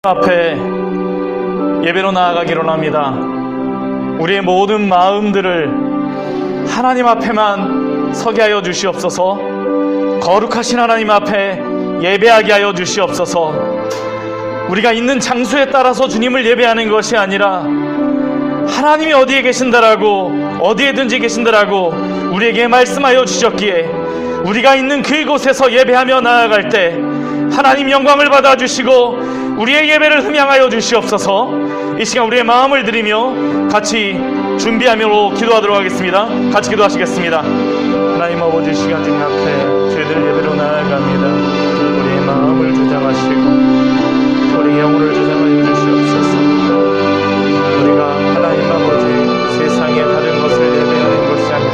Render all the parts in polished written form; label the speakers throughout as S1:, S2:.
S1: 앞에 예배로 나아가기로 합니다. 우리의 모든 마음들을 하나님 앞에만 서게 하여 주시옵소서. 거룩하신 하나님 앞에 예배하게 하여 주시옵소서. 우리가 있는 장소에 따라서 주님을 예배하는 것이 아니라 하나님이 어디에 계신다라고, 어디에든지 계신다라고 우리에게 말씀하여 주셨기에 우리가 있는 그곳에서 예배하며 나아갈 때 하나님 영광을 받아주시고 우리의 예배를 흠양하여 주시옵소서. 이 시간 우리의 마음을 드리며 같이 준비하며 기도하도록 하겠습니다. 같이 기도하시겠습니다. 하나님 아버지, 시간 주님 앞에 저희들 예배로 나아갑니다. 우리의 마음을 주장하시고 우리의 영혼을 주장하여 주시옵소서. 우리가 하나님 아버지 세상의 다른 것을 예배하는 것이 아니라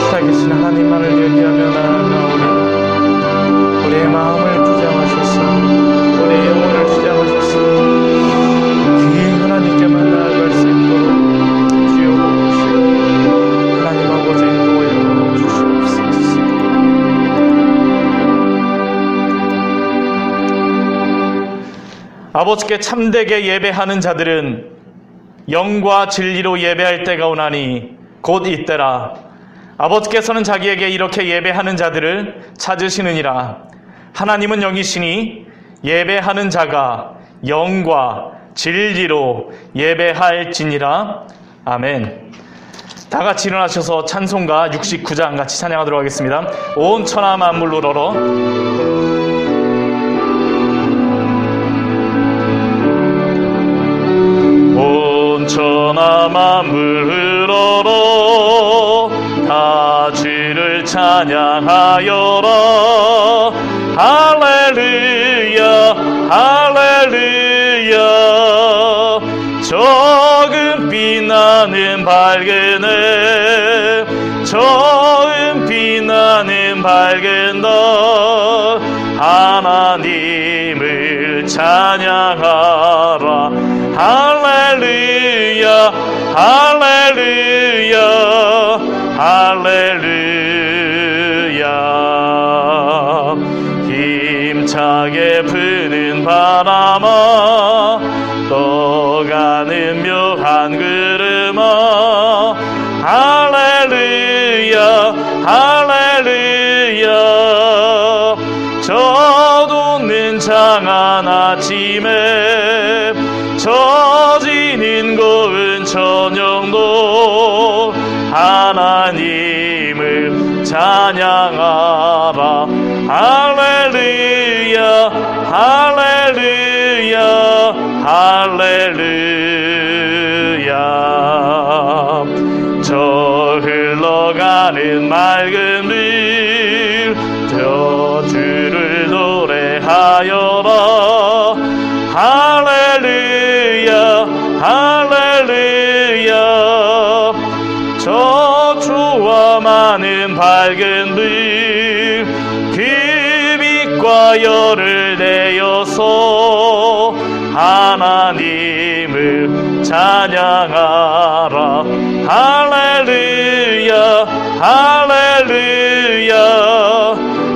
S1: 살아계신 하나님만을 예배하며 나아가오니 우리의 마음을 주장하셔서 우리의 영혼을 주장하셔서 귀인 하나님께만 나아갈 수 있도록 주여 보시고 하나님 아버지 인도하여 주시옵소서. 아버지께 참되게 예배하는 자들은 영과 진리로 예배할 때가 오나니 곧 이때라. 아버지께서는 자기에게 이렇게 예배하는 자들을 찾으시느니라. 하나님은 영이시니 예배하는 자가 영과 진리로 예배할지니라. 아멘. 다 같이 일어나셔서 찬송가 69장 같이 찬양하도록 하겠습니다. 온 천하 만물 우러러. 온 천하 만물 우러러 다 주를 찬양하여라. 할렐루야 할렐루야. 적은 빛나는 밝은 해, 적은 빛나는 밝은 날 하나님을 찬양하라. 할렐루야 할렐루야 할렐루야. 힘차게 부는 바람아 떠가는 묘한 구름아 할렐루야 할렐루야. 젖없는 장한 아침에 젖이는 고운 저녁도 하나님을 찬양하라. 할렐루야 할렐루야 할렐루야. 저 흘러가는 맑은 물 저 주를 노래하여라. 할렐루야 할렐루야. 저 주와 많은 밝은 불 그 빛과 열을 내어서 하나님을 찬양하라. 할렐루야 할렐루야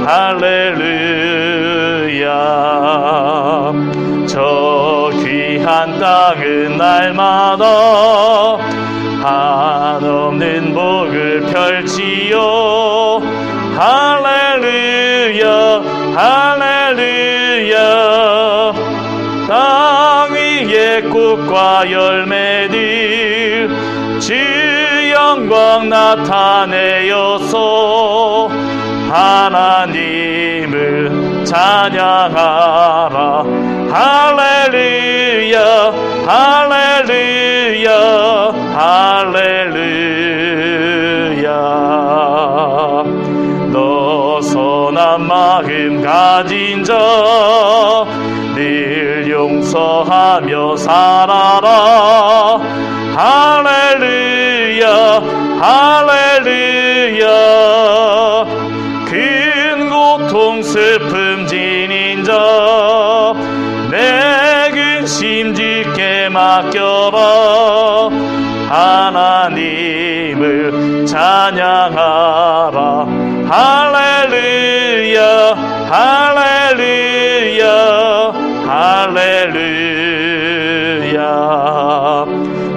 S1: 할렐루야. 저 귀한 땅은 날마다 한없는 복을 펼치어 할렐루야 할렐루야. 땅 위에 꽃과 열매들 주 영광 나타내어서 하나님을 찬양하라. 할렐루야 할렐루야 할렐루야. 너 선한 마음 가진 자 늘 용서하며 살아라. 할렐루야 할렐루야. 큰 고통 슬픔 지닌 자 내 근심 주께 맡겨라. 하나님을 찬양하라. 할렐루야 할렐루야 할렐루야. 할렐루야.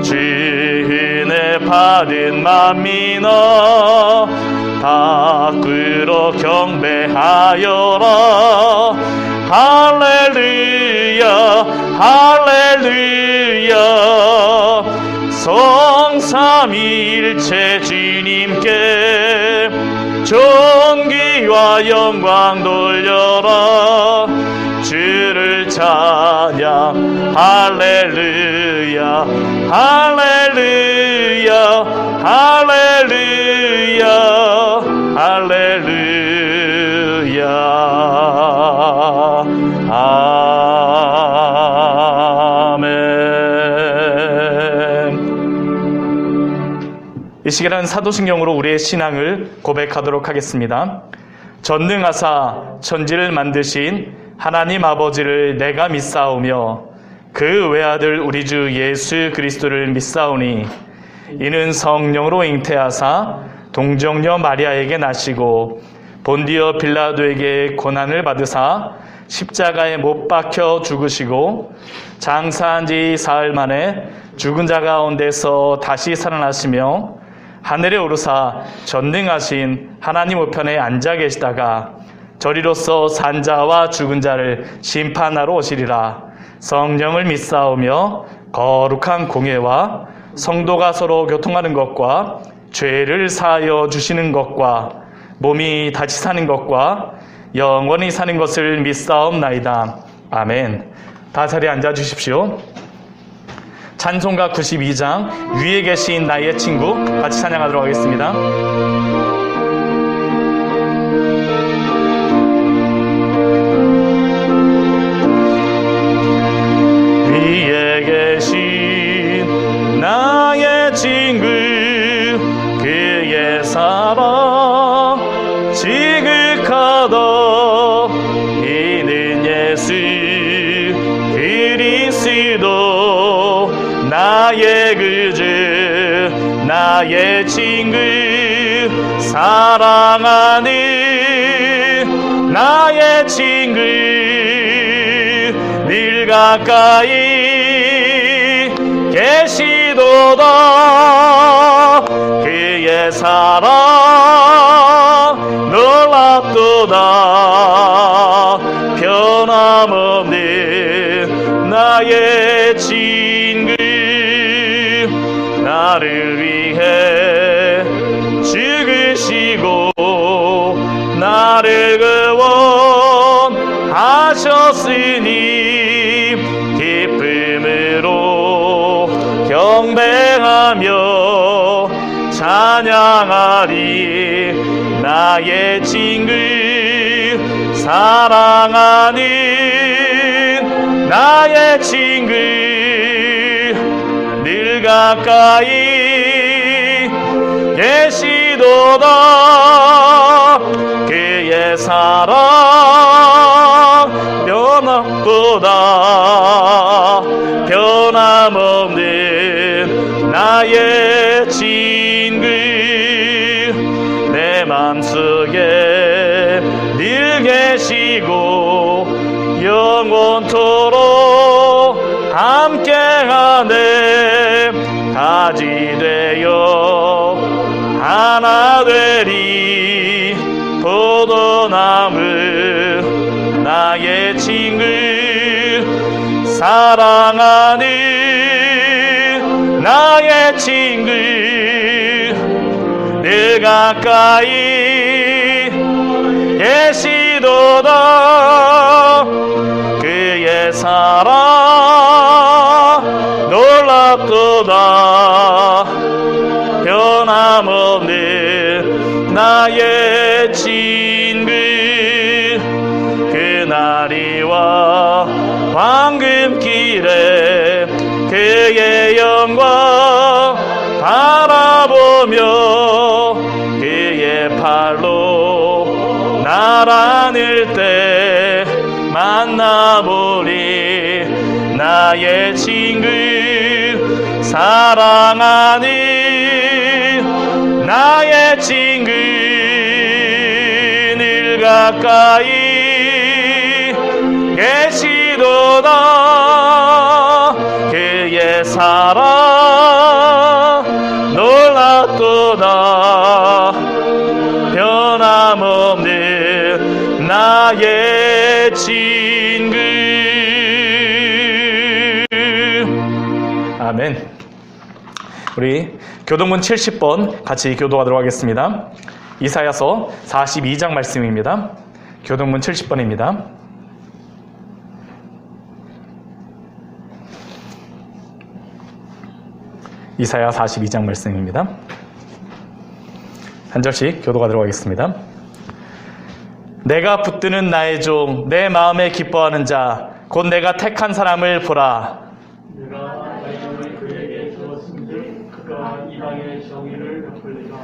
S1: 주 은혜 받은 만민아 밖으로 경배하여라. 할렐루야 할렐루야. 성삼위일체 주님께 존귀와 영광 돌려라. 주를 찬양 할렐루야 할렐루야 할렐루야 할렐루야. 아멘. 이 시간은 사도신경으로 우리의 신앙을 고백하도록 하겠습니다. 전능하사 천지를 만드신 하나님 아버지를 내가 믿사오며 그 외아들 우리 주 예수 그리스도를 믿사오니 이는 성령으로 잉태하사 동정녀 마리아에게 나시고 본디오 빌라도에게 고난을 받으사 십자가에 못 박혀 죽으시고 장사한 지 사흘 만에 죽은 자 가운데서 다시 살아나시며 하늘에 오르사 전능하신 하나님 우편에 앉아 계시다가 저리로서 산자와 죽은 자를 심판하러 오시리라. 성령을 믿사오며 거룩한 공예와 성도가 서로 교통하는 것과 죄를 사하여 주시는 것과 몸이 다시 사는 것과 영원히 사는 것을 믿사옵나이다. 아멘. 다 자리에 앉아 주십시오. 찬송가 92장 위에 계신 나의 친구 같이 찬양하도록 하겠습니다. 위에 계신 나의 친구 그의 사랑 지극하다. 이는 예수 그리스도 나의 그주 나의 친구 사랑하는 나의 친구 늘 가까이 계시도다. 그의 사랑 놀랍도다. 변함없는 나의 친구 나를 위해 죽으시고 나를 구원하셨으니 기쁨으로 경배하며 찬양하리. 나의 친구 사랑하는 나의 친구 늘 가까이 계시도다. 그의 사랑 변함보다 변함없는 나의 친구 내 맘속에 늘 계시고 영원토록 함께하네. 가지 되어 하나 되리. 포도나무 나의 친구 사랑하는 나의 친구 늘 가까이 계시도다. 그의 사랑 놀랍도다. 변함없는 나의 친구 그날이와 황금길에 그의 영광 바라보며 그의 팔로 날 안을 때 만나보리. 나의 친구 사랑하는 나의 친구 늘 가까이 계시도다. 놀랍도다 그의 사랑 놀랍도다 변함없는 나의 친구. 아멘. 우리 교동문 70번 같이 교도하도록 하겠습니다. 이사야서 42장 말씀입니다. 교동문 70번입니다. 이사야 42장 말씀입니다. 한 절씩 교도하도록 하겠습니다. 내가 붙드는 나의 종, 내 마음에 기뻐하는 자, 곧 내가 택한 사람을 보라.
S2: 내가 나의 영을 그에게 주었은즉 그가 이방의 정의를 베풀리라.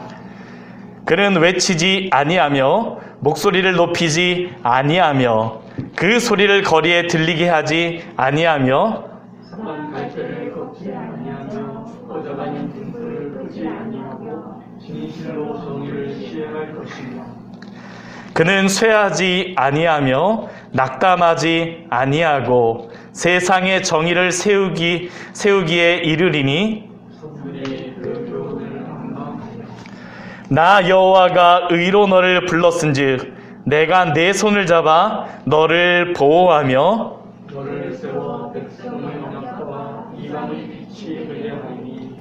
S1: 그는 외치지 아니하며 목소리를 높이지 아니하며 그 소리를 거리에 들리게 하지 아니하며
S2: 선한 갈대를 걷지 아니하며 꺼져가는 등불을 끄지 아니하고 진실로 정의를 시행할 것이며
S1: 그는 쇠하지 아니하며 낙담하지 아니하고 세상의 정의를 세우기에 이르리니
S2: 성들이 그 교훈을 감당하며
S1: 나 여호와가 의로 너를 불렀은즉 내가 내 손을 잡아 너를 보호하며
S2: 너를 세워 백성의 언약과 이방의 빛이 되게 하리니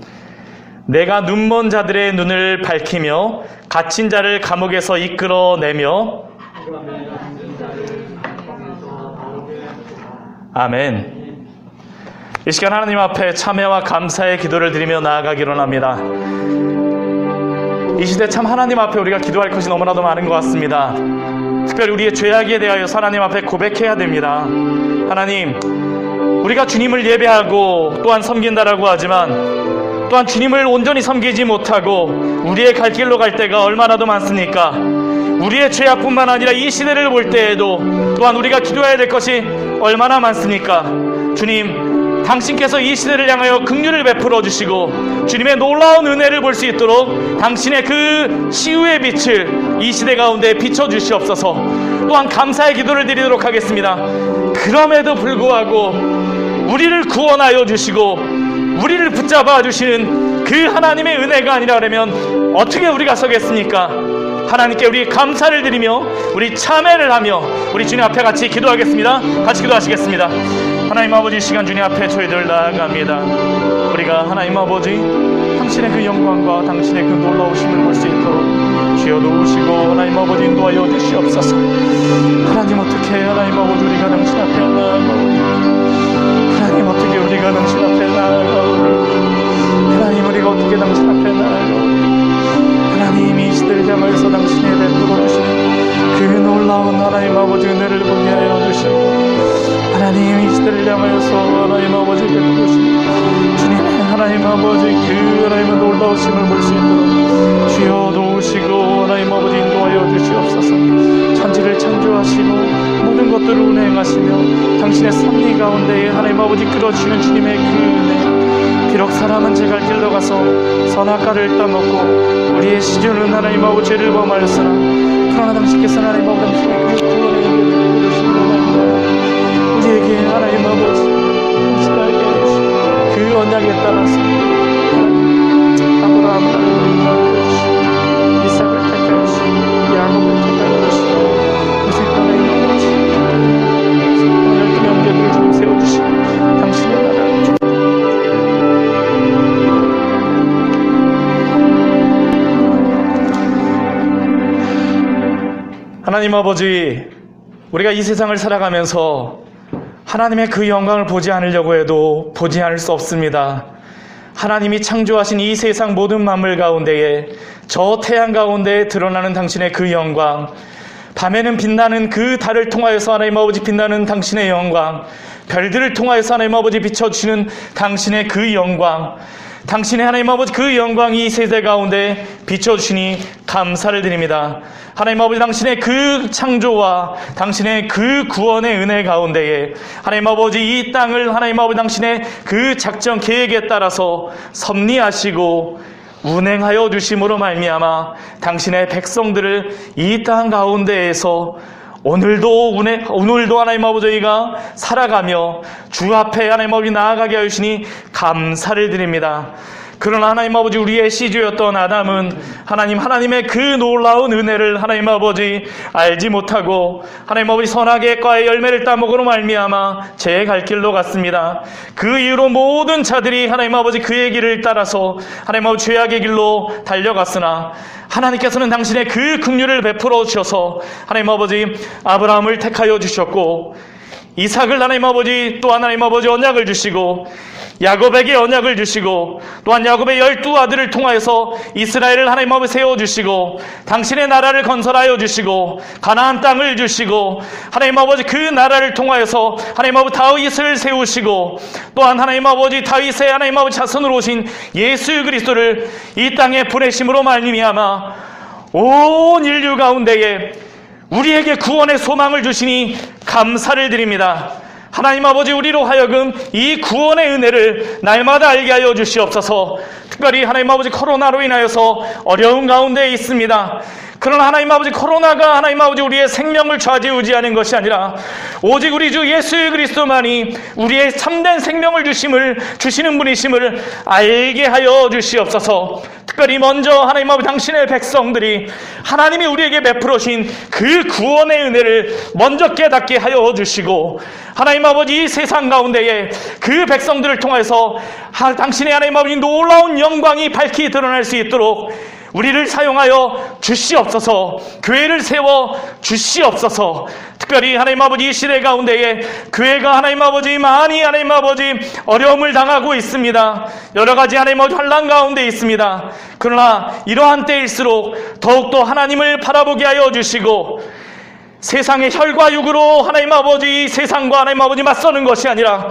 S1: 내가 눈먼 자들의 눈을 밝히며 갇힌 자를 감옥에서 이끌어내며
S2: 흑암에 앉은 자를 감방에서 나오게 하리라.
S1: 아멘. 이 시간 하나님 앞에 참회와 감사의 기도를 드리며 나아가기로 합니다. 이 시대 참 하나님 앞에 우리가 기도할 것이 너무나도 많은 것 같습니다. 특별히 우리의 죄악에 대하여서 하나님 앞에 고백해야 됩니다. 하나님, 우리가 주님을 예배하고 또한 섬긴다라고 하지만 또한 주님을 온전히 섬기지 못하고 우리의 갈 길로 갈 때가 얼마나 더 많습니까? 우리의 죄악뿐만 아니라 이 시대를 볼 때에도 또한 우리가 기도해야 될 것이 얼마나 많습니까? 주님, 당신께서 이 시대를 향하여 긍휼을 베풀어 주시고 주님의 놀라운 은혜를 볼 수 있도록 당신의 그 치유의 빛을 이 시대 가운데 비춰 주시옵소서. 또한 감사의 기도를 드리도록 하겠습니다. 그럼에도 불구하고 우리를 구원하여 주시고 우리를 붙잡아 주시는 그 하나님의 은혜가 아니라면 어떻게 우리가 서겠습니까? 하나님께 우리 감사를 드리며 우리 참회를 하며 우리 주님 앞에 같이 기도하겠습니다. 같이 기도하시겠습니다. 하나님 아버지, 시간 주님 앞에 저희들 나아갑니다. 우리가 하나님 아버지 당신의 그 영광과 당신의 그 놀라우심을 볼 수 있도록 주여 도우시고 하나님 아버지 인도하여 주시옵소서. 하나님, 어떻게 하나님 아버지 우리가 당신 앞에 나아가오니 하나님, 어떻게 우리가 당신 앞에 나아가오니 하나님, 우리가 어떻게 당신 앞에 나아가오니 하나님, 이 시대를 향하여서 당신이 베풀어 주시는 그 놀라운 하나님 아버지 은혜를 보게 하여 주시고 하나님, 이 시대를 향하여서 하나님 아버지 베풀어 주시는 주님의 하나님 아버지 그 하나님의 놀라우심을 볼 수 있도록 주여 도우시고 하나님 아버지 인도하여 주시옵소서. 천지를 창조하시고 모든 것들을 운행하시며 당신의 섭리 가운데에 하나님 아버지 끌어주시는 주님의 그 은혜, 비록 사람은 제갈 길로 가서 선악과를 따먹고 우리의 시주는 하나님 아버지 죄를 범하였으나 그러나 당신께서 하나님 아버지 당신의 그 구원의 은혜를 이루시는 하나님, 우리에게 하나님 아버지 당신에게 그 언약에 따라서 아브라함을 택하여 주시고 이삭을 택하여 주시고 야곱을 택하여 주시고 하나님 아버지 열두 형제들을 주님 세워주시고 당신의 나라를 주시고 하나님 아버지, 우리가 이 세상을 살아가면서 하나님의 그 영광을 보지 않으려고 해도 보지 않을 수 없습니다. 하나님이 창조하신 이 세상 모든 만물 가운데에 저 태양 가운데 드러나는 당신의 그 영광, 밤에는 빛나는 그 달을 통하여서 하나님 아버지 빛나는 당신의 영광, 별들을 통하여서 하나님 아버지 비춰주시는 당신의 그 영광, 당신의 하나님 아버지 그 영광이 이 세대 가운데 비춰주시니 감사를 드립니다. 하나님 아버지, 당신의 그 창조와 당신의 그 구원의 은혜 가운데에 하나님 아버지 이 땅을 하나님 아버지 당신의 그 작전 계획에 따라서 섭리하시고 운행하여 주심으로 말미암아 당신의 백성들을 이 땅 가운데에서 오늘도 하나님 아버지 저희가 살아가며 주 앞에 하나님 아버지 나아가게 하시니 감사를 드립니다. 그러나 하나님 아버지 우리의 시주였던 아담은 하나님의 그 놀라운 은혜를 하나님 아버지 알지 못하고 하나님 아버지 선악의 과의 열매를 따먹으로 말미암아 제 갈 길로 갔습니다. 그 이후로 모든 자들이 하나님 아버지 그의 길을 따라서 하나님 아버지 죄악의 길로 달려갔으나 하나님께서는 당신의 그 긍휼을 베풀어 주셔서 하나님 아버지 아브라함을 택하여 주셨고 이삭을 하나님 아버지 또 하나님 아버지 언약을 주시고 야곱에게 언약을 주시고 또한 야곱의 12아들을 통하여서 이스라엘을 하나님 아버지 세워주시고 당신의 나라를 건설하여 주시고 가나안 땅을 주시고 하나님 아버지 그 나라를 통하여서 하나님 아버지 다윗을 세우시고 또한 하나님 아버지 다윗의 하나님 아버지 자손으로 오신 예수 그리스도를 이 땅에 보내심으로 말미암아 온 인류 가운데에 우리에게 구원의 소망을 주시니 감사를 드립니다. 하나님 아버지 우리로 하여금 이 구원의 은혜를 날마다 알게 하여 주시옵소서. 특별히 하나님 아버지 코로나로 인하여서 어려운 가운데 있습니다. 그러나 하나님 아버지 코로나가 하나님 아버지 우리의 생명을 좌지우지하는 것이 아니라 오직 우리 주 예수 그리스도만이 우리의 참된 생명을 주시는 분이심을 알게 하여 주시옵소서. 특별히 먼저 하나님 아버지 당신의 백성들이 하나님이 우리에게 베풀으신 그 구원의 은혜를 먼저 깨닫게 하여 주시고 하나님 아버지 이 세상 가운데에 그 백성들을 통해서 당신의 하나님 아버지 놀라운 영광이 밝히 드러날 수 있도록 우리를 사용하여 주시옵소서. 교회를 세워 주시옵소서. 특별히 하나님 아버지 이 시대 가운데에 교회가 하나님 아버지 많이 하나님 아버지 어려움을 당하고 있습니다. 여러 가지 하나님 아버지 환난 가운데 있습니다. 그러나 이러한 때일수록 더욱더 하나님을 바라보게 하여 주시고 세상의 혈과 육으로 하나님 아버지 세상과 하나님 아버지 맞서는 것이 아니라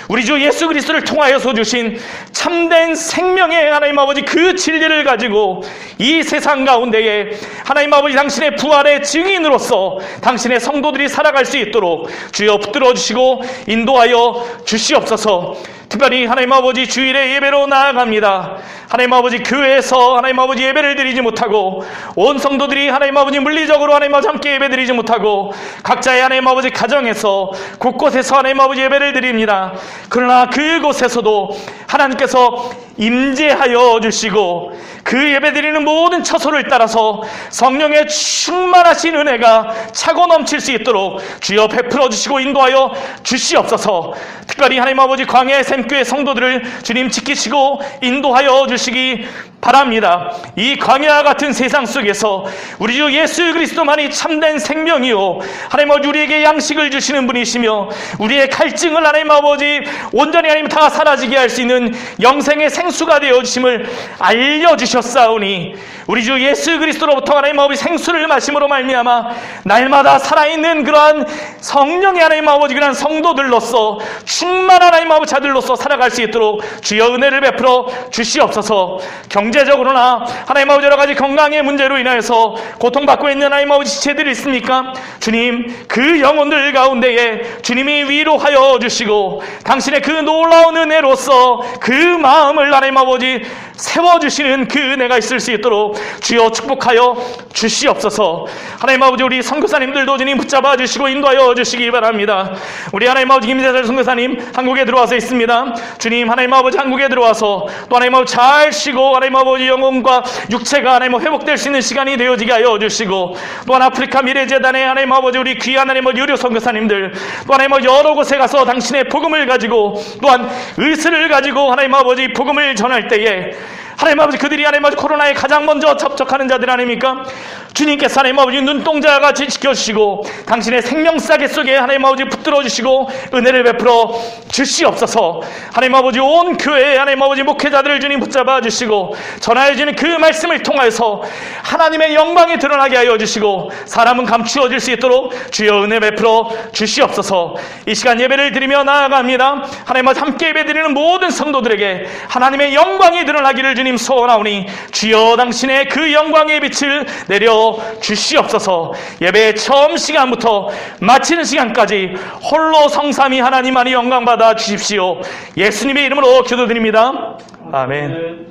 S1: 우리 주 예수 그리스도를 통하여서 주신 참된 생명의 하나님 아버지 그 진리를 가지고 이 세상 가운데에 하나님 아버지 당신의 부활의 증인으로서 당신의 성도들이 살아갈 수 있도록 주여 붙들어 주시고 인도하여 주시옵소서. 특별히 하나님 아버지 주일에 예배로 나아갑니다. 하나님 아버지 교회에서 하나님 아버지 예배를 드리지 못하고 온 성도들이 하나님 아버지 물리적으로 하나님 아버지 함께 예배 드리지 못하고 각자의 하나님 아버지 가정에서 곳곳에서 하나님 아버지 예배를 드립니다. 그러나 그곳에서도 하나님께서 임재하여 주시고 그 예배 드리는 모든 처소를 따라서 성령의 충만하신 은혜가 차고 넘칠 수 있도록 주여 베풀어 주시고 인도하여 주시옵소서. 특별히 하나님 아버지 광야의 샘교회 성도들을 주님 지키시고 인도하여 주시기 바랍니다. 이 광야 같은 세상 속에서 우리 주 예수 그리스도만이 참된 생명이요 하나님 아버지 우리에게 양식을 주시는 분이시며 우리의 갈증을 하나님 아버지 온전히 하나님 다 사라지게 할 수 있는 영생의 생수가 되어 주심을 알려주셨사오니 우리 주 예수 그리스도로부터 하나님 아버지 생수를 마심으로 말미암아 날마다 살아있는 그러한 성령의 하나님 아버지 그러한 성도들로서 충만한 하나님 아버지 자들로서 살아갈 수 있도록 주여 은혜를 베풀어 주시옵소서. 경제적으로나 하나님 아버지 여러 가지 건강의 문제로 인하여서 고통받고 있는 하나님 아버지 지체들이 있습니까? 주님 그 영혼들 가운데에 주님이 위로하여 주시고 당신의 그 놀라운 은혜로서 그 마음을 하나님 아버지 세워주시는 그 은혜가 있을 수 있도록 주여 축복하여 주시옵소서. 하나님 아버지 우리 선교사님들도 주님 붙잡아 주시고 인도하여 주시기 바랍니다. 우리 하나님 아버지 김재철 선교사님 한국에 들어와서 있습니다. 주님 하나님 아버지 한국에 들어와서 또 하나님 아버지 잘 쉬고 하나님 아버지 영혼과 육체가 하나님 아버지 회복될 수 있는 시간이 되어지게 하여 주시고 또한 아프리카 미래재단의 하나님 아버지 우리 귀한 하나님 아버지 유료 선교사님들 또 하나님 아버지 여러 곳에 가서 당신의 복음을 가지고 또한 의술을 가지고 하나님 아버지 복음을 전할 때에 하나님 아버지 그들이 하나님 아버지 코로나에 가장 먼저 접촉하는 자들 아닙니까? 주님께서 하나님 아버지 눈동자와 같이 지켜주시고 당신의 생명싸개 속에 하나님 아버지 붙들어 주시고 은혜를 베풀어 주시옵소서. 하나님 아버지 온 교회에 하나님 아버지 목회자들을 주님 붙잡아 주시고 전하여 주는 그 말씀을 통하여서 하나님의 영광이 드러나게 하여 주시고 사람은 감추어질 수 있도록 주여 은혜 베풀어 주시옵소서. 이 시간 예배를 드리며 나아갑니다. 하나님 아버지 함께 예배 드리는 모든 성도들에게 하나님의 영광이 드러나기를 주님 소원하오니 주여 당신의 그 영광의 빛을 내려 주시옵소서. 예배 처음 시간부터 마치는 시간까지 홀로 성삼위 하나님만이 영광받아 주십시오. 예수님의 이름으로 기도드립니다. 아멘.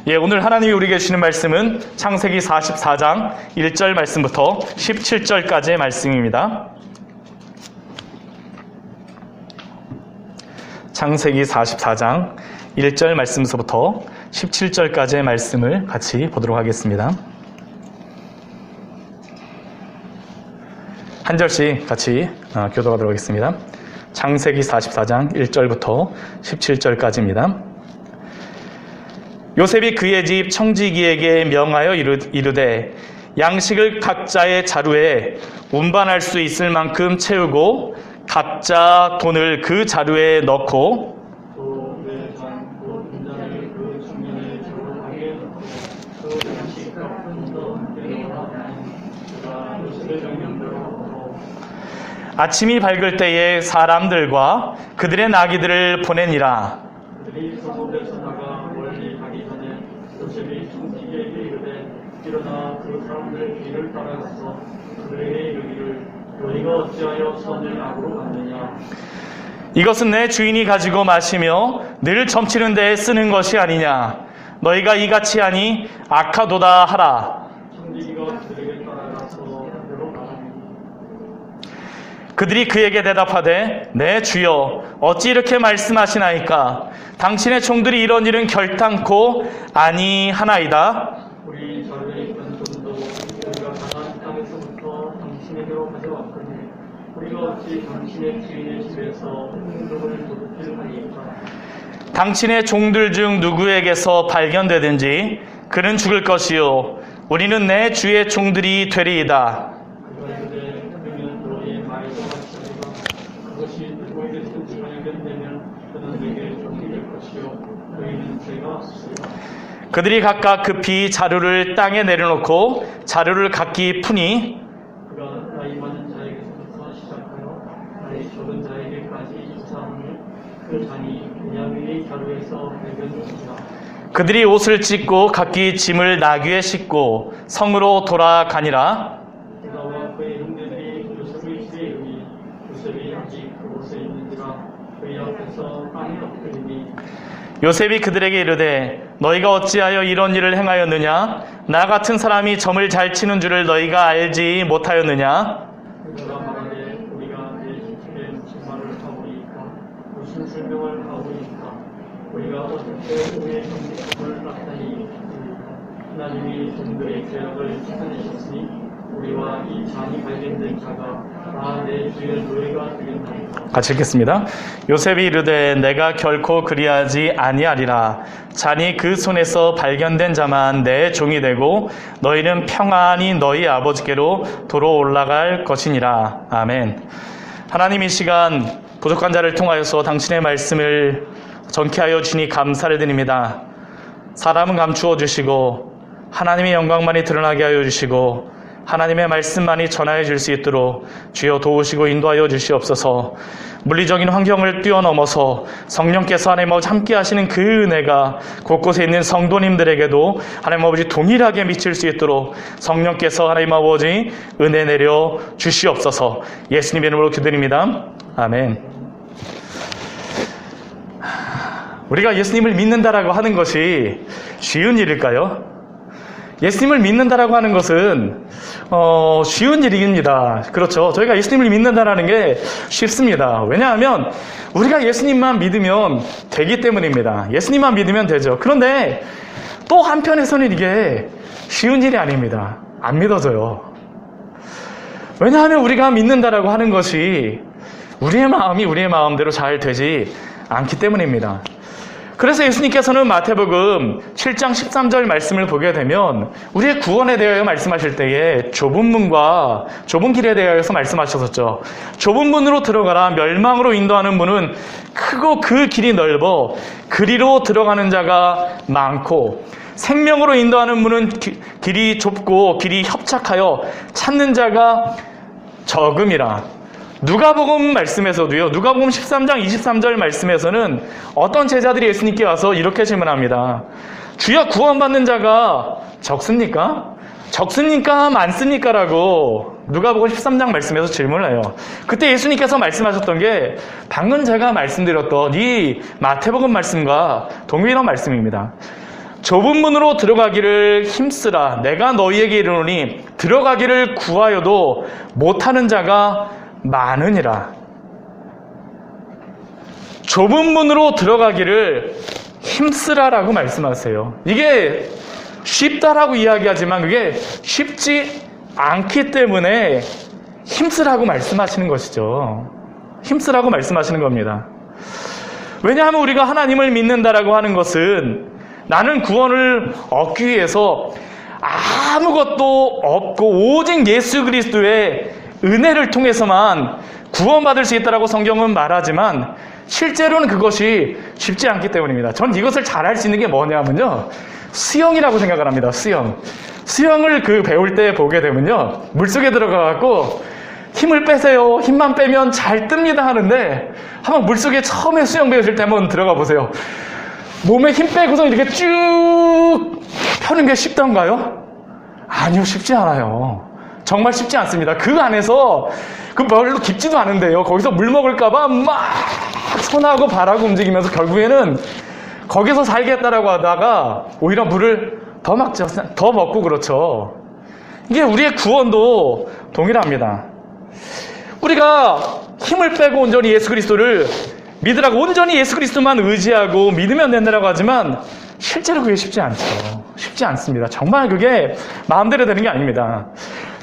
S1: 예, 오늘 하나님이 우리에게 주시는 말씀은 창세기 44장 1절 말씀부터 17절까지의 말씀입니다. 창세기 44장 1절 말씀부터 17절까지의 말씀을 같이 보도록 하겠습니다. 한 절씩 같이 교독하도록 하겠습니다. 창세기 44장 1절부터 17절까지입니다. 요셉이 그의 집 청지기에게 명하여 이르되 양식을 각자의 자루에 운반할 수 있을 만큼 채우고 각자 돈을 그 자루에 넣고 아침이 밝을 때에 사람들과 그들의 나귀들을 보내니라.
S2: 그들이 성읍에서 나가 멀리 가기 전에 요셉이 청지기에게 이르되 일어나 그 사람들 뒤를 따라가서 그들에게 이르기를 너희가 어찌하여 선을 악으로 갚느냐.
S1: 이것은 내 주인이 가지고 마시며 늘 점치는 데에 쓰는 것이 아니냐. 너희가 이같이 하니 악하도다 하라.
S2: 청지기가 그들에게 따라가서 그대로 말하니
S1: 그들이 그에게 대답하되 내 주여 어찌 이렇게 말씀하시나이까. 당신의 종들이 이런 일은 결탄코 아니하나이다.
S2: 우리 자루에 있던 돈도 우리가 가나안 땅에서부터 당신에게로 가져왔거니 우리가 어찌 당신의 주인의 집에서 흥족을 도둑질 하니까.
S1: 당신의 종들 중 누구에게서 발견되든지 그는 죽을 것이요 우리는 내 주의 종들이 되리이다.
S2: 그가 이르되 그러면 너희의 말과 같이 하리라. 그것이 누구에게든지 발견되면 그는 내게 종이 될 것이요 너희는 죄가 없으리라.
S1: 그들이 각각 급히 자루를 땅에 내려놓고 자루를 각기 푸니
S2: 그가 나이 많은 자에게서부터 시작하여 나이 적은 자에게까지 이사하니 그 잔이 베냐민의 자루에서 발견되니라.
S1: 그들이 옷을 찢고 각기 짐을 나귀에 싣고 성으로 돌아가니라.
S2: 유다와 그의 형제들이 요셉의 집에 이르니 요셉이 아직 그곳에 있는지라 그의 앞에서 땅에 엎드리니
S1: 요셉이 그들에게 이르되 너희가 어찌하여 이런 일을 행하였느냐. 나 같은 사람이 점을 잘 치는 줄을 너희가 알지 못하였느냐.
S2: 그가 말하되 우리가 내 집에 무슨 말을 하오리이까 무슨 설명을 하오리이까 우리가 어떻게 우리의 정직함을 나타내리이까 하나님이 종들의 죄악을 찾아내셨으니 우리와 이 잔이 발견된 자가 다 내 주의 노예가 되겠나이까.
S1: 같이 읽겠습니다. 요셉이 이르되 내가 결코 그리하지 아니하리라. 잔이 그 손에서 발견된 자만 내 종이 되고 너희는 평안히 너희 아버지께로 도로 올라갈 것이니라. 아멘. 하나님 이 시간 부족한 자를 통하여서 당신의 말씀을 전케 하여 주니 감사를 드립니다. 사람은 감추어 주시고 하나님의 영광만이 드러나게 하여 주시고 하나님의 말씀만이 전하여 줄 수 있도록 주여 도우시고 인도하여 주시옵소서. 물리적인 환경을 뛰어넘어서 성령께서 하나님 아버지 함께 하시는 그 은혜가 곳곳에 있는 성도님들에게도 하나님 아버지 동일하게 미칠 수 있도록 성령께서 하나님 아버지 은혜 내려 주시옵소서. 예수님의 이름으로 기도드립니다. 아멘. 우리가 예수님을 믿는다라고 하는 것이 쉬운 일일까요? 예수님을 믿는다라고 하는 것은 쉬운 일입니다. 그렇죠. 저희가 예수님을 믿는다라는 게 쉽습니다. 왜냐하면 우리가 예수님만 믿으면 되기 때문입니다. 예수님만 믿으면 되죠. 그런데 또 한편에서는 이게 쉬운 일이 아닙니다. 안 믿어져요. 왜냐하면 우리가 믿는다라고 하는 것이 우리의 마음이 우리의 마음대로 잘 되지 않기 때문입니다. 그래서 예수님께서는 마태복음 7장 13절 말씀을 보게 되면 우리의 구원에 대하여 말씀하실 때에 좁은 문과 좁은 길에 대하여서 말씀하셨었죠. 좁은 문으로 들어가라. 멸망으로 인도하는 문은 크고 그 길이 넓어 그리로 들어가는 자가 많고 생명으로 인도하는 문은 길이 좁고 길이 협착하여 찾는 자가 적음이라. 누가복음 말씀에서도요. 누가복음 13장 23절 말씀에서는 어떤 제자들이 예수님께 와서 이렇게 질문합니다. 주여 구원받는 자가 적습니까? 적습니까? 많습니까? 라고 누가복음 13장 말씀에서 질문을 해요. 그때 예수님께서 말씀하셨던 게 방금 제가 말씀드렸던 이 마태복음 말씀과 동일한 말씀입니다. 좁은 문으로 들어가기를 힘쓰라. 내가 너희에게 이르노니 들어가기를 구하여도 못하는 자가 많으니라. 좁은 문으로 들어가기를 힘쓰라라고 말씀하세요. 이게 쉽다라고 이야기하지만 그게 쉽지 않기 때문에 힘쓰라고 말씀하시는 것이죠. 힘쓰라고 말씀하시는 겁니다. 왜냐하면 우리가 하나님을 믿는다라고 하는 것은 나는 구원을 얻기 위해서 아무것도 없고 오직 예수 그리스도의 은혜를 통해서만 구원받을 수 있다라고 성경은 말하지만 실제로는 그것이 쉽지 않기 때문입니다. 전 이것을 잘 할 수 있는 게 뭐냐면요, 수영이라고 생각을 합니다. 수영을 배울 때 보게 되면요, 물속에 들어가갖고 힘을 빼세요, 힘만 빼면 잘 뜹니다 하는데, 한번 물속에 처음에 수영 배우실 때 한번 들어가 보세요. 몸에 힘 빼고서 이렇게 쭉 펴는 게 쉽던가요? 아니요, 쉽지 않아요. 정말 쉽지 않습니다. 그 안에서 별로 깊지도 않은데요, 거기서 물 먹을까봐 막 손하고 발하고 움직이면서 결국에는 거기서 살겠다라고 하다가 오히려 물을 더 먹고 그렇죠. 이게 우리의 구원도 동일합니다. 우리가 힘을 빼고 온전히 예수 그리스도를 믿으라고 온전히 예수 그리스도만 의지하고 믿으면 된다라고 하지만 실제로 그게 쉽지 않죠. 쉽지 않습니다. 정말 그게 마음대로 되는 게 아닙니다.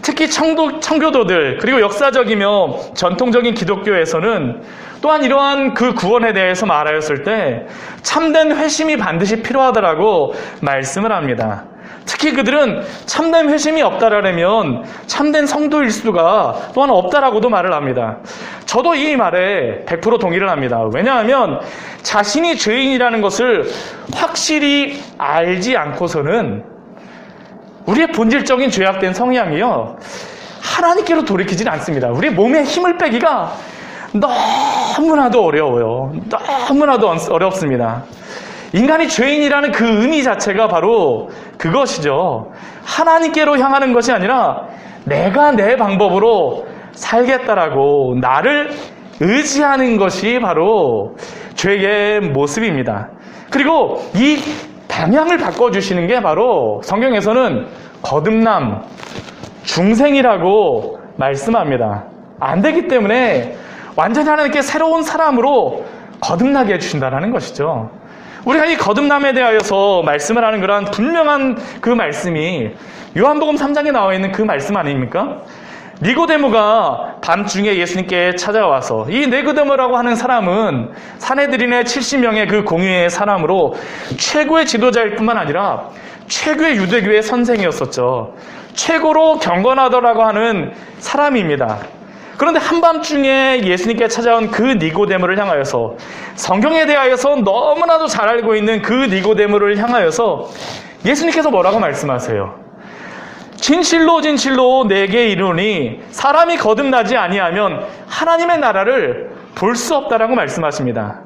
S1: 특히 청교도들 그리고 역사적이며 전통적인 기독교에서는 또한 이러한 그 구원에 대해서 말하였을 때 참된 회심이 반드시 필요하다라고 말씀을 합니다. 특히 그들은 참된 회심이 없다라면 참된 성도일 수가 또한 없다라고도 말을 합니다. 저도 이 말에 100% 동의를 합니다. 왜냐하면 자신이 죄인이라는 것을 확실히 알지 않고서는 우리의 본질적인 죄악된 성향이요, 하나님께로 돌이키질 않습니다. 우리 몸에 힘을 빼기가 너무나도 어려워요. 너무나도 어렵습니다. 인간이 죄인이라는 그 의미 자체가 바로 그것이죠. 하나님께로 향하는 것이 아니라 내가 내 방법으로 살겠다라고 나를 의지하는 것이 바로 죄의 모습입니다. 그리고 이 방향을 바꿔주시는 게 바로 성경에서는 거듭남, 중생이라고 말씀합니다. 안 되기 때문에 완전히 하나님께 새로운 사람으로 거듭나게 해주신다는 것이죠. 우리가 이 거듭남에 대하여서 말씀을 하는 그런 분명한 그 말씀이 요한복음 3장에 나와 있는 그 말씀 아닙니까? 니고데모가 밤중에 예수님께 찾아와서, 이 니고데모라고 하는 사람은 사내들인의 70명의 그 공의의 사람으로 최고의 지도자일 뿐만 아니라 최고의 유대교의 선생이었었죠. 최고로 경건하더라고 하는 사람입니다. 그런데 한밤중에 예수님께 찾아온 그 니고데모를 향하여서, 성경에 대하여서 너무나도 잘 알고 있는 그 니고데모를 향하여서 예수님께서 뭐라고 말씀하세요? 진실로 진실로 내게 이르노니 사람이 거듭나지 아니하면 하나님의 나라를 볼 수 없다라고 말씀하십니다.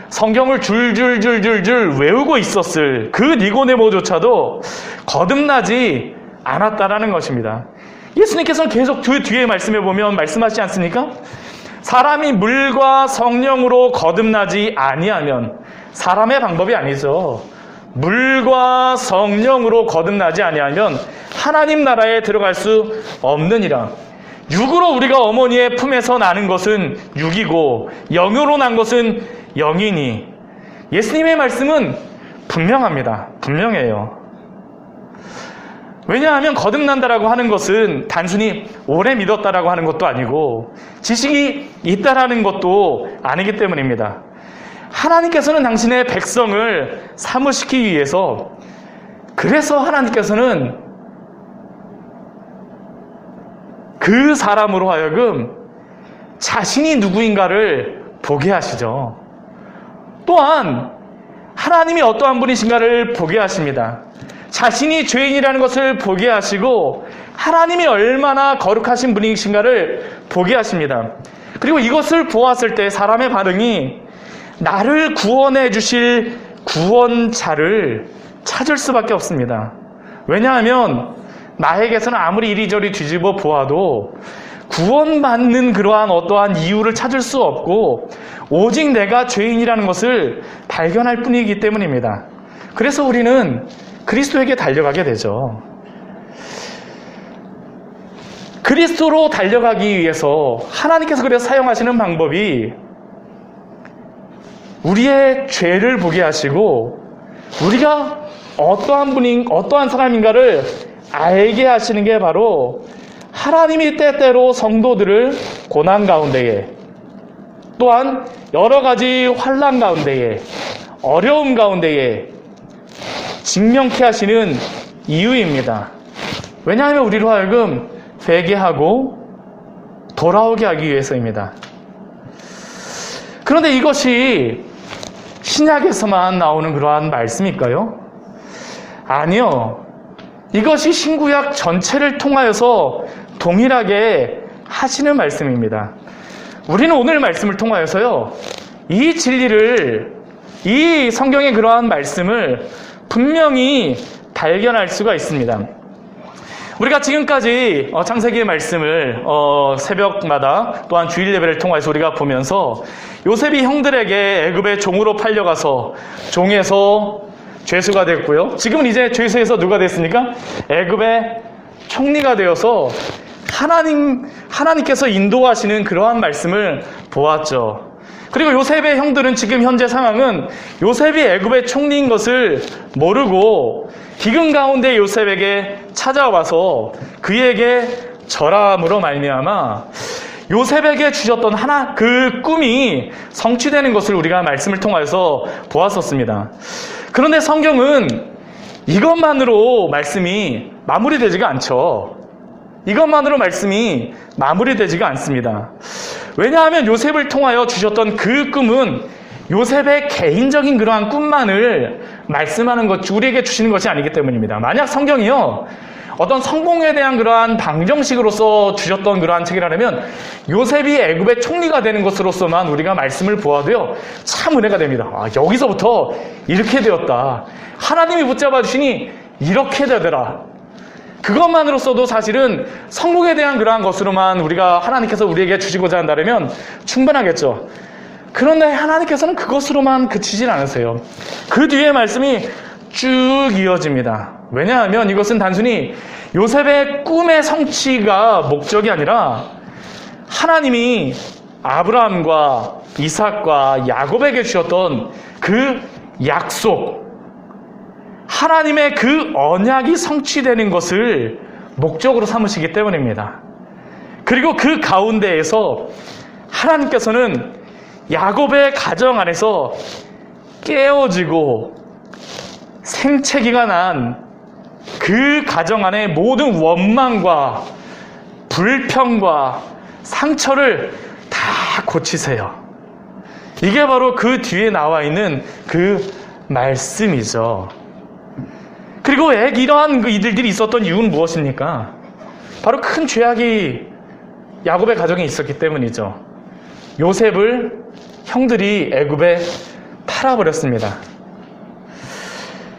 S1: 성경을 줄줄줄줄줄 외우고 있었을 그 니고데모조차도 거듭나지 않았다라는 것입니다. 예수님께서는 계속 그 뒤에 말씀해 보면 말씀하시지 않습니까? 사람이 물과 성령으로 거듭나지 아니하면, 사람의 방법이 아니죠. 물과 성령으로 거듭나지 아니하면 하나님 나라에 들어갈 수 없느니라. 육으로 우리가 어머니의 품에서 나는 것은 육이고 영으로 난 것은 영이니. 예수님의 말씀은 분명합니다. 분명해요. 왜냐하면 거듭난다라고 하는 것은 단순히 오래 믿었다라고 하는 것도 아니고 지식이 있다라는 것도 아니기 때문입니다. 하나님께서는 당신의 백성을 사무시키기 위해서, 그래서 하나님께서는 그 사람으로 하여금 자신이 누구인가를 보게 하시죠. 또한 하나님이 어떠한 분이신가를 보게 하십니다. 자신이 죄인이라는 것을 보게 하시고 하나님이 얼마나 거룩하신 분이신가를 보게 하십니다. 그리고 이것을 보았을 때 사람의 반응이 나를 구원해 주실 구원자를 찾을 수밖에 없습니다. 왜냐하면 나에게서는 아무리 이리저리 뒤집어 보아도 구원받는 그러한 어떠한 이유를 찾을 수 없고 오직 내가 죄인이라는 것을 발견할 뿐이기 때문입니다. 그래서 우리는 그리스도에게 달려가게 되죠. 그리스도로 달려가기 위해서 하나님께서 그래서 사용하시는 방법이 우리의 죄를 보게 하시고 우리가 어떠한 사람인가를 알게 하시는 게 바로 하나님이 때때로 성도들을 고난 가운데에 또한 여러 가지 환난 가운데에 어려움 가운데에 직면케 하시는 이유입니다. 왜냐하면 우리로 하여금 회개하고 돌아오게 하기 위해서입니다. 그런데 이것이 신약에서만 나오는 그러한 말씀일까요? 아니요. 이것이 신구약 전체를 통하여서 동일하게 하시는 말씀입니다. 우리는 오늘 말씀을 통하여서요, 이 진리를, 이 성경의 그러한 말씀을 분명히 발견할 수가 있습니다. 우리가 지금까지 창세기의 말씀을 새벽마다 또한 주일 예배를 통해서 우리가 보면서 요셉이 형들에게 애굽의 종으로 팔려가서 종에서 죄수가 됐고요. 지금은 이제 죄수에서 누가 됐습니까? 애굽의 총리가 되어서 하나님께서 인도하시는 그러한 말씀을 보았죠. 그리고 요셉의 형들은 지금 현재 상황은 요셉이 애굽의 총리인 것을 모르고 기근 가운데 요셉에게 찾아와서 그에게 절함으로 말미암아 요셉에게 주셨던 그 꿈이 성취되는 것을 우리가 말씀을 통해서 보았었습니다. 그런데 성경은 이것만으로 말씀이 마무리되지가 않죠. 이것만으로 말씀이 마무리되지가 않습니다. 왜냐하면 요셉을 통하여 주셨던 그 꿈은 요셉의 개인적인 그러한 꿈만을 말씀하는 것, 우리에게 주시는 것이 아니기 때문입니다. 만약 성경이요, 어떤 성공에 대한 그러한 방정식으로서 주셨던 그러한 책이라면 요셉이 애굽의 총리가 되는 것으로서만 우리가 말씀을 보아도요, 참 은혜가 됩니다. 여기서부터 이렇게 되었다. 하나님이 붙잡아 주시니 이렇게 되더라. 그것만으로서도 사실은 성공에 대한 그러한 것으로만 우리가 하나님께서 우리에게 주시고자 한다면 충분하겠죠. 그런데 하나님께서는 그것으로만 그치질 않으세요. 그 뒤에 말씀이 쭉 이어집니다. 왜냐하면 이것은 단순히 요셉의 꿈의 성취가 목적이 아니라 하나님이 아브라함과 이삭과 야곱에게 주셨던 그 약속, 하나님의 그 언약이 성취되는 것을 목적으로 삼으시기 때문입니다. 그리고 그 가운데에서 하나님께서는 야곱의 가정 안에서 깨어지고 생채기가 난 그 가정 안에 모든 원망과 불평과 상처를 다 고치세요. 이게 바로 그 뒤에 나와 있는 그 말씀이죠. 그리고 이러한 이들이 있었던 이유는 무엇입니까? 바로 큰 죄악이 야곱의 가정에 있었기 때문이죠. 요셉을 형들이 애굽에 팔아버렸습니다.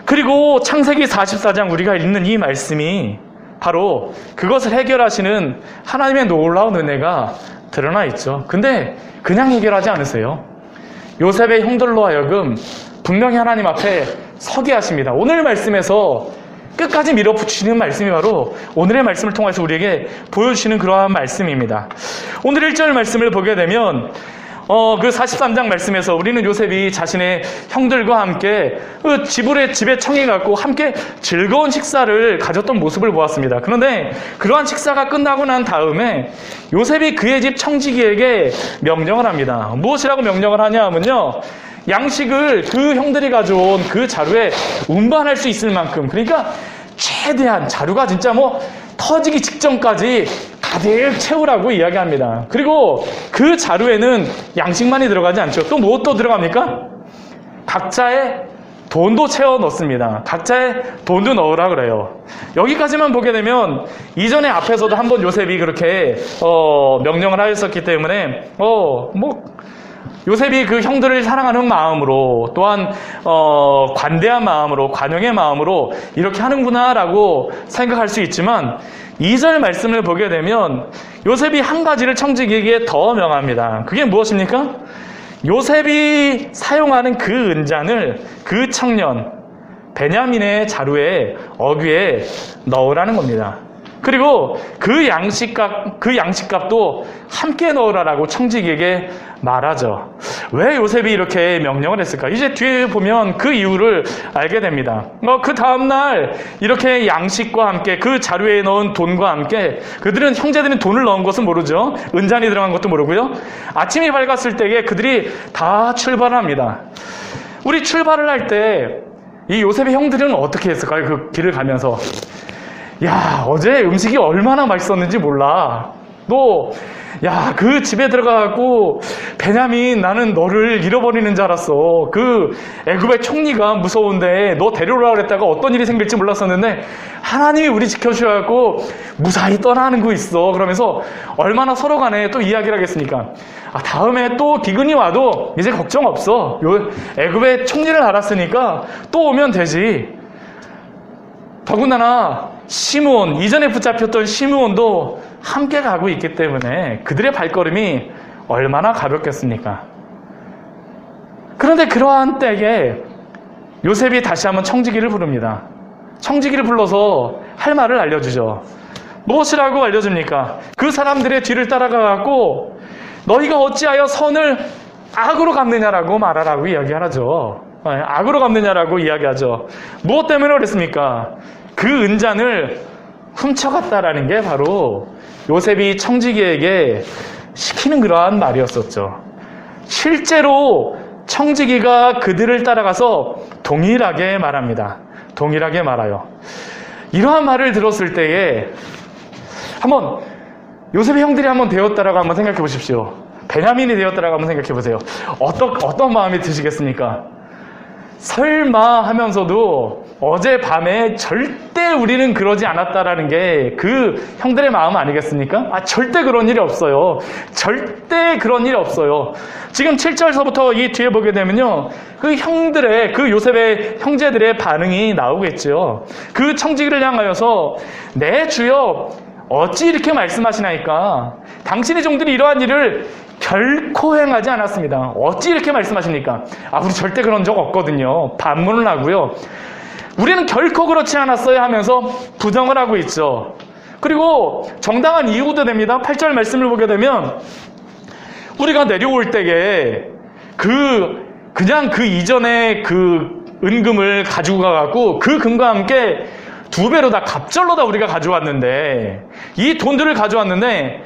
S1: 그리고 창세기 44장 우리가 읽는 이 말씀이 바로 그것을 해결하시는 하나님의 놀라운 은혜가 드러나 있죠. 근데 그냥 해결하지 않으세요. 요셉의 형들로 하여금 분명히 하나님 앞에 서게 하십니다. 오늘 말씀에서 끝까지 밀어붙이는 말씀이 바로 오늘의 말씀을 통해서 우리에게 보여주시는 그러한 말씀입니다. 오늘 1절 말씀을 보게 되면 그 43장 말씀에서 우리는 요셉이 자신의 형들과 함께 집에 청해 갖고 함께 즐거운 식사를 가졌던 모습을 보았습니다. 그런데 그러한 식사가 끝나고 난 다음에 요셉이 그의 집 청지기에게 명령을 합니다. 무엇이라고 명령을 하냐 하면요, 양식을 그 형들이 가져온 그 자루에 운반할 수 있을 만큼, 그러니까 최대한 자루가 진짜 터지기 직전까지 가득 채우라고 이야기합니다. 그리고 그 자루에는 양식만이 들어가지 않죠. 또 무엇도 들어갑니까? 각자의 돈도 채워 넣습니다. 각자의 돈도 넣으라 그래요. 여기까지만 보게 되면 이전에 앞에서도 한번 요셉이 그렇게 명령을 하였었기 때문에 요셉이 그 형들을 사랑하는 마음으로 또한 관대한 마음으로 관용의 마음으로 이렇게 하는구나라고 생각할 수 있지만 2절 말씀을 보게 되면 요셉이 한 가지를 청지기에게 더 명합니다. 그게 무엇입니까? 요셉이 사용하는 그 은잔을 그 청년, 베냐민의 자루에 어귀에 넣으라는 겁니다. 그리고 그 양식값도 함께 넣으라라고 청지기에게 말하죠. 왜 요셉이 이렇게 명령을 했을까? 이제 뒤에 보면 그 이유를 알게 됩니다. 그 다음날 이렇게 양식과 함께 그 자루에 넣은 돈과 함께 그들은 형제들은 돈을 넣은 것은 모르죠. 은잔이 들어간 것도 모르고요. 아침이 밝았을 때에 그들이 다 출발합니다. 우리 출발을 할 때 이 요셉의 형들은 어떻게 했을까요? 그 길을 가면서 야, 어제 음식이 얼마나 맛있었는지 몰라. 너, 야, 그 집에 들어가갖고, 베냐민, 나는 너를 잃어버리는 줄 알았어. 그 애굽의 총리가 무서운데, 너 데려오라고 그랬다가 어떤 일이 생길지 몰랐었는데, 하나님이 우리 지켜주셔갖고, 무사히 떠나는 거 있어. 그러면서, 얼마나 서로 간에 또 이야기를 하겠습니까? 다음에 또 기근이 와도, 이제 걱정 없어. 애굽의 총리를 알았으니까, 또 오면 되지. 더군다나 시므온, 이전에 붙잡혔던 시므온도 함께 가고 있기 때문에 그들의 발걸음이 얼마나 가볍겠습니까? 그런데 그러한 때에 요셉이 다시 한번 청지기를 부릅니다. 청지기를 불러서 할 말을 알려주죠. 무엇이라고 알려줍니까? 그 사람들의 뒤를 따라가갖고 너희가 어찌하여 선을 악으로 갚느냐라고 말하라고 이야기하죠. 악으로 갚느냐라고 이야기하죠. 무엇 때문에 그랬습니까? 그 은잔을 훔쳐갔다라는 게 바로 요셉이 청지기에게 시키는 그러한 말이었었죠. 실제로 청지기가 그들을 따라가서 동일하게 말합니다. 동일하게 말아요. 이러한 말을 들었을 때에 한번 요셉의 형들이 한번 되었다라고 한번 생각해 보십시오. 베냐민이 되었다라고 한번 생각해 보세요. 어떤 마음이 드시겠습니까? 설마 하면서도 어젯밤에 절대 우리는 그러지 않았다라는 게 그 형들의 마음 아니겠습니까? 절대 그런 일이 없어요. 절대 그런 일이 없어요. 지금 7절서부터 이 뒤에 보게 되면요. 그 요셉의 형제들의 반응이 나오겠죠. 그 청지기를 향하여서 내 주여 어찌 이렇게 말씀하시나이까? 당신의 종들이 이러한 일을 결코 행하지 않았습니다. 어찌 이렇게 말씀하십니까? 우리 절대 그런 적 없거든요. 반문을 하고요. 우리는 결코 그렇지 않았어요 하면서 부정을 하고 있죠. 그리고 정당한 이유도 됩니다. 8절 말씀을 보게 되면 우리가 내려올 때에 그냥 그 이전에 그 은금을 가지고 가갖고 그 금과 함께 2배로 다 갑절로 다 우리가 가져왔는데 이 돈들을 가져왔는데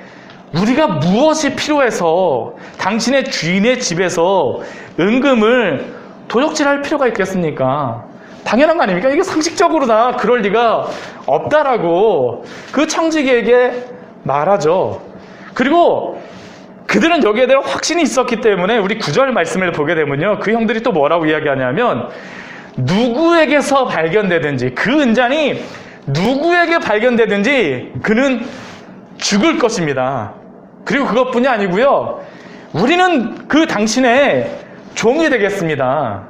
S1: 우리가 무엇이 필요해서 당신의 주인의 집에서 은금을 도적질할 필요가 있겠습니까? 당연한 거 아닙니까? 이게 상식적으로 다 그럴 리가 없다라고 그 청지기에게 말하죠. 그리고 그들은 여기에 대한 확신이 있었기 때문에 우리 9절 말씀을 보게 되면요. 그 형들이 또 뭐라고 이야기하냐면 누구에게서 발견되든지 그 은잔이 누구에게 발견되든지 그는 죽을 것입니다. 그리고 그것뿐이 아니고요. 우리는 그 당신의 종이 되겠습니다.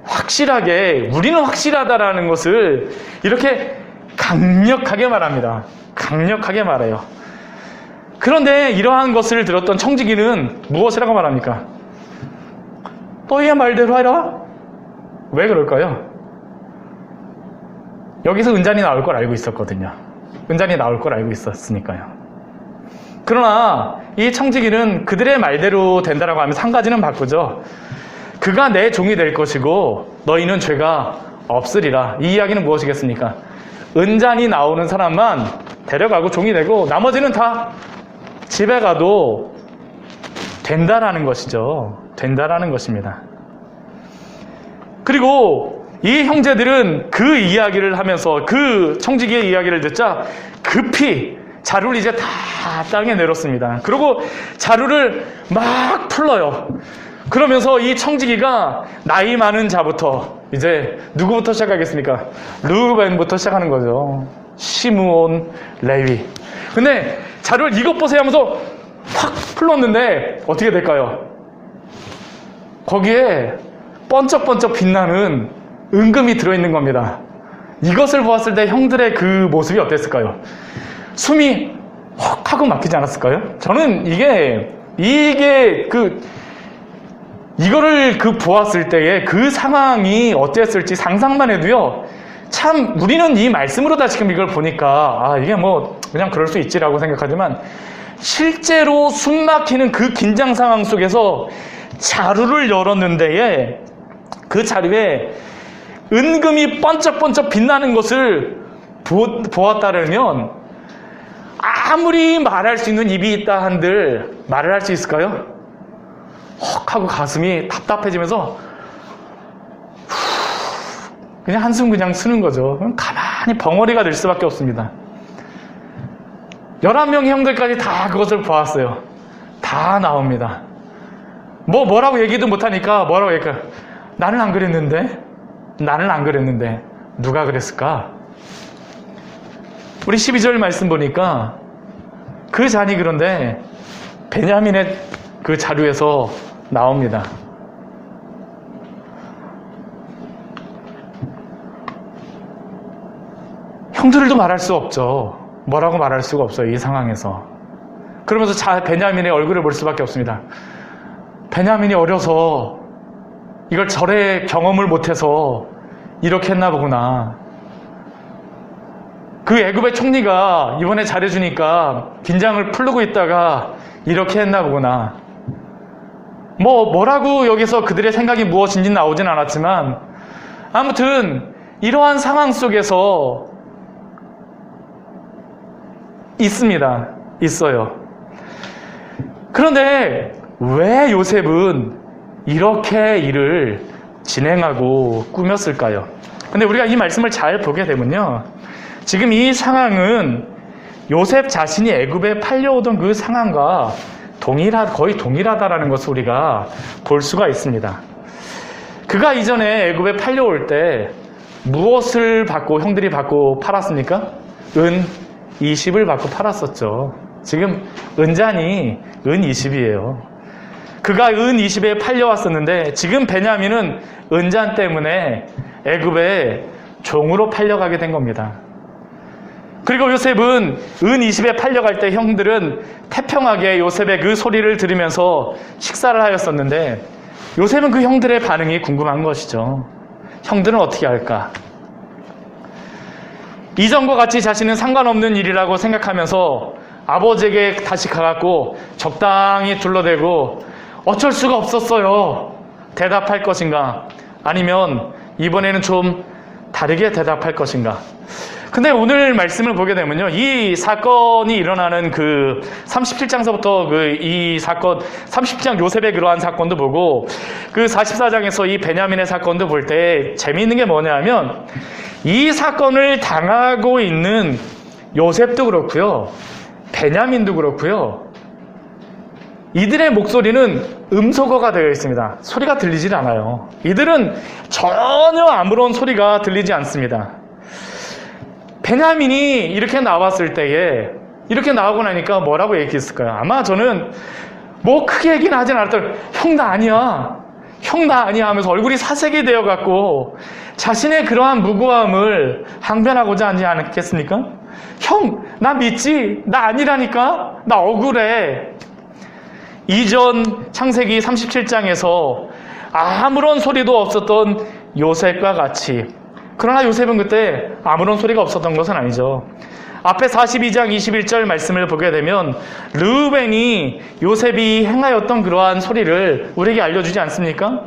S1: 확실하게 우리는 확실하다라는 것을 이렇게 강력하게 말합니다. 강력하게 말해요. 그런데 이러한 것을 들었던 청지기는 무엇이라고 말합니까? 너희의 말대로 하라? 왜 그럴까요? 여기서 은잔이 나올 걸 알고 있었거든요. 은잔이 나올 걸 알고 있었으니까요. 그러나 이 청지기는 그들의 말대로 된다라고 하면서 한 가지는 바꾸죠. 그가 내 종이 될 것이고 너희는 죄가 없으리라. 이 이야기는 무엇이겠습니까? 은잔이 나오는 사람만 데려가고 종이 되고 나머지는 다 집에 가도 된다라는 것이죠. 된다라는 것입니다. 그리고 이 형제들은 그 이야기를 하면서 그 청지기의 이야기를 듣자 급히 자루를 이제 다 땅에 내렸습니다. 그리고 자루를 막 풀러요. 그러면서 이 청지기가 나이 많은 자부터 이제 누구부터 시작하겠습니까? 르우벤부터 시작하는 거죠. 시므온, 레위. 근데 자루를 이것 보세요 하면서 확 풀렀는데 어떻게 될까요? 거기에 번쩍번쩍 빛나는 은금이 들어있는 겁니다. 이것을 보았을 때 형들의 그 모습이 어땠을까요? 숨이 헉 하고 막히지 않았을까요? 저는 이게 이거를 보았을 때에 그 상황이 어땠을지 상상만 해도요, 참 우리는 이 말씀으로 다 지금 이걸 보니까 이게 뭐 그냥 그럴 수 있지라고 생각하지만, 실제로 숨 막히는 그 긴장 상황 속에서 자루를 열었는데에 그 자루에 은금이 번쩍번쩍 빛나는 것을 보았다면, 아무리 말할 수 있는 입이 있다 한들 말을 할 수 있을까요? 헉 하고 가슴이 답답해지면서 그냥 한숨 그냥 쓰는 거죠. 그럼 가만히 벙어리가 될 수밖에 없습니다. 11명의 형들까지 다 그것을 보았어요. 다 나옵니다. 뭐라고 얘기도 못하니까 뭐라고 얘기할까? 나는 안 그랬는데? 나는 안 그랬는데 누가 그랬을까? 우리 12절 말씀 보니까 그 잔이 그런데 베냐민의 그 자루에서 나옵니다. 형들도 말할 수 없죠. 뭐라고 말할 수가 없어요, 이 상황에서. 그러면서 베냐민의 얼굴을 볼 수밖에 없습니다. 베냐민이 어려서 이걸 절의 경험을 못해서 이렇게 했나 보구나. 그 애굽의 총리가 이번에 잘해주니까 긴장을 풀고 있다가 이렇게 했나 보구나. 뭐라고 여기서 그들의 생각이 무엇인지 나오진 않았지만, 아무튼 이러한 상황 속에서 있어요. 그런데 왜 요셉은 이렇게 일을 진행하고 꾸몄을까요? 근데 우리가 이 말씀을 잘 보게 되면요, 지금 이 상황은 요셉 자신이 애굽에 팔려오던 그 상황과 거의 동일하다라는 것을 우리가 볼 수가 있습니다. 그가 이전에 애굽에 팔려올 때 무엇을 받고 형들이 받고 팔았습니까? 은 20을 받고 팔았었죠. 지금 은잔이 은 20이에요. 그가 은 20에 팔려왔었는데, 지금 베냐민은 은잔 때문에 애굽에 종으로 팔려가게 된 겁니다. 그리고 요셉은 은 20에 팔려갈 때 형들은 태평하게 요셉의 그 소리를 들으면서 식사를 하였었는데, 요셉은 그 형들의 반응이 궁금한 것이죠. 형들은 어떻게 할까? 이전과 같이 자신은 상관없는 일이라고 생각하면서 아버지에게 다시 가갖고 적당히 둘러대고 어쩔 수가 없었어요, 대답할 것인가? 아니면 이번에는 좀 다르게 대답할 것인가? 근데 오늘 말씀을 보게 되면요, 이 사건이 일어나는 그 37장서부터 이 사건, 37장 요셉의 그러한 사건도 보고, 그 44장에서 이 베냐민의 사건도 볼 때 재미있는 게 뭐냐면, 이 사건을 당하고 있는 요셉도 그렇고요, 베냐민도 그렇고요, 이들의 목소리는 음소거가 되어 있습니다. 소리가 들리질 않아요. 이들은 전혀 아무런 소리가 들리지 않습니다. 베냐민이 이렇게 나왔을 때에, 이렇게 나오고 나니까 뭐라고 얘기했을까요? 아마 저는 크게 얘기는 하진 않았더니 형 나 아니야, 형 나 아니야 하면서 얼굴이 사색이 되어갖고 자신의 그러한 무고함을 항변하고자 하지 않겠습니까? 형, 나 믿지? 나 아니라니까? 나 억울해. 이전 창세기 37장에서 아무런 소리도 없었던 요셉과 같이, 그러나 요셉은 그때 아무런 소리가 없었던 것은 아니죠. 앞에 42장 21절 말씀을 보게 되면 르우벤이 요셉이 행하였던 그러한 소리를 우리에게 알려주지 않습니까?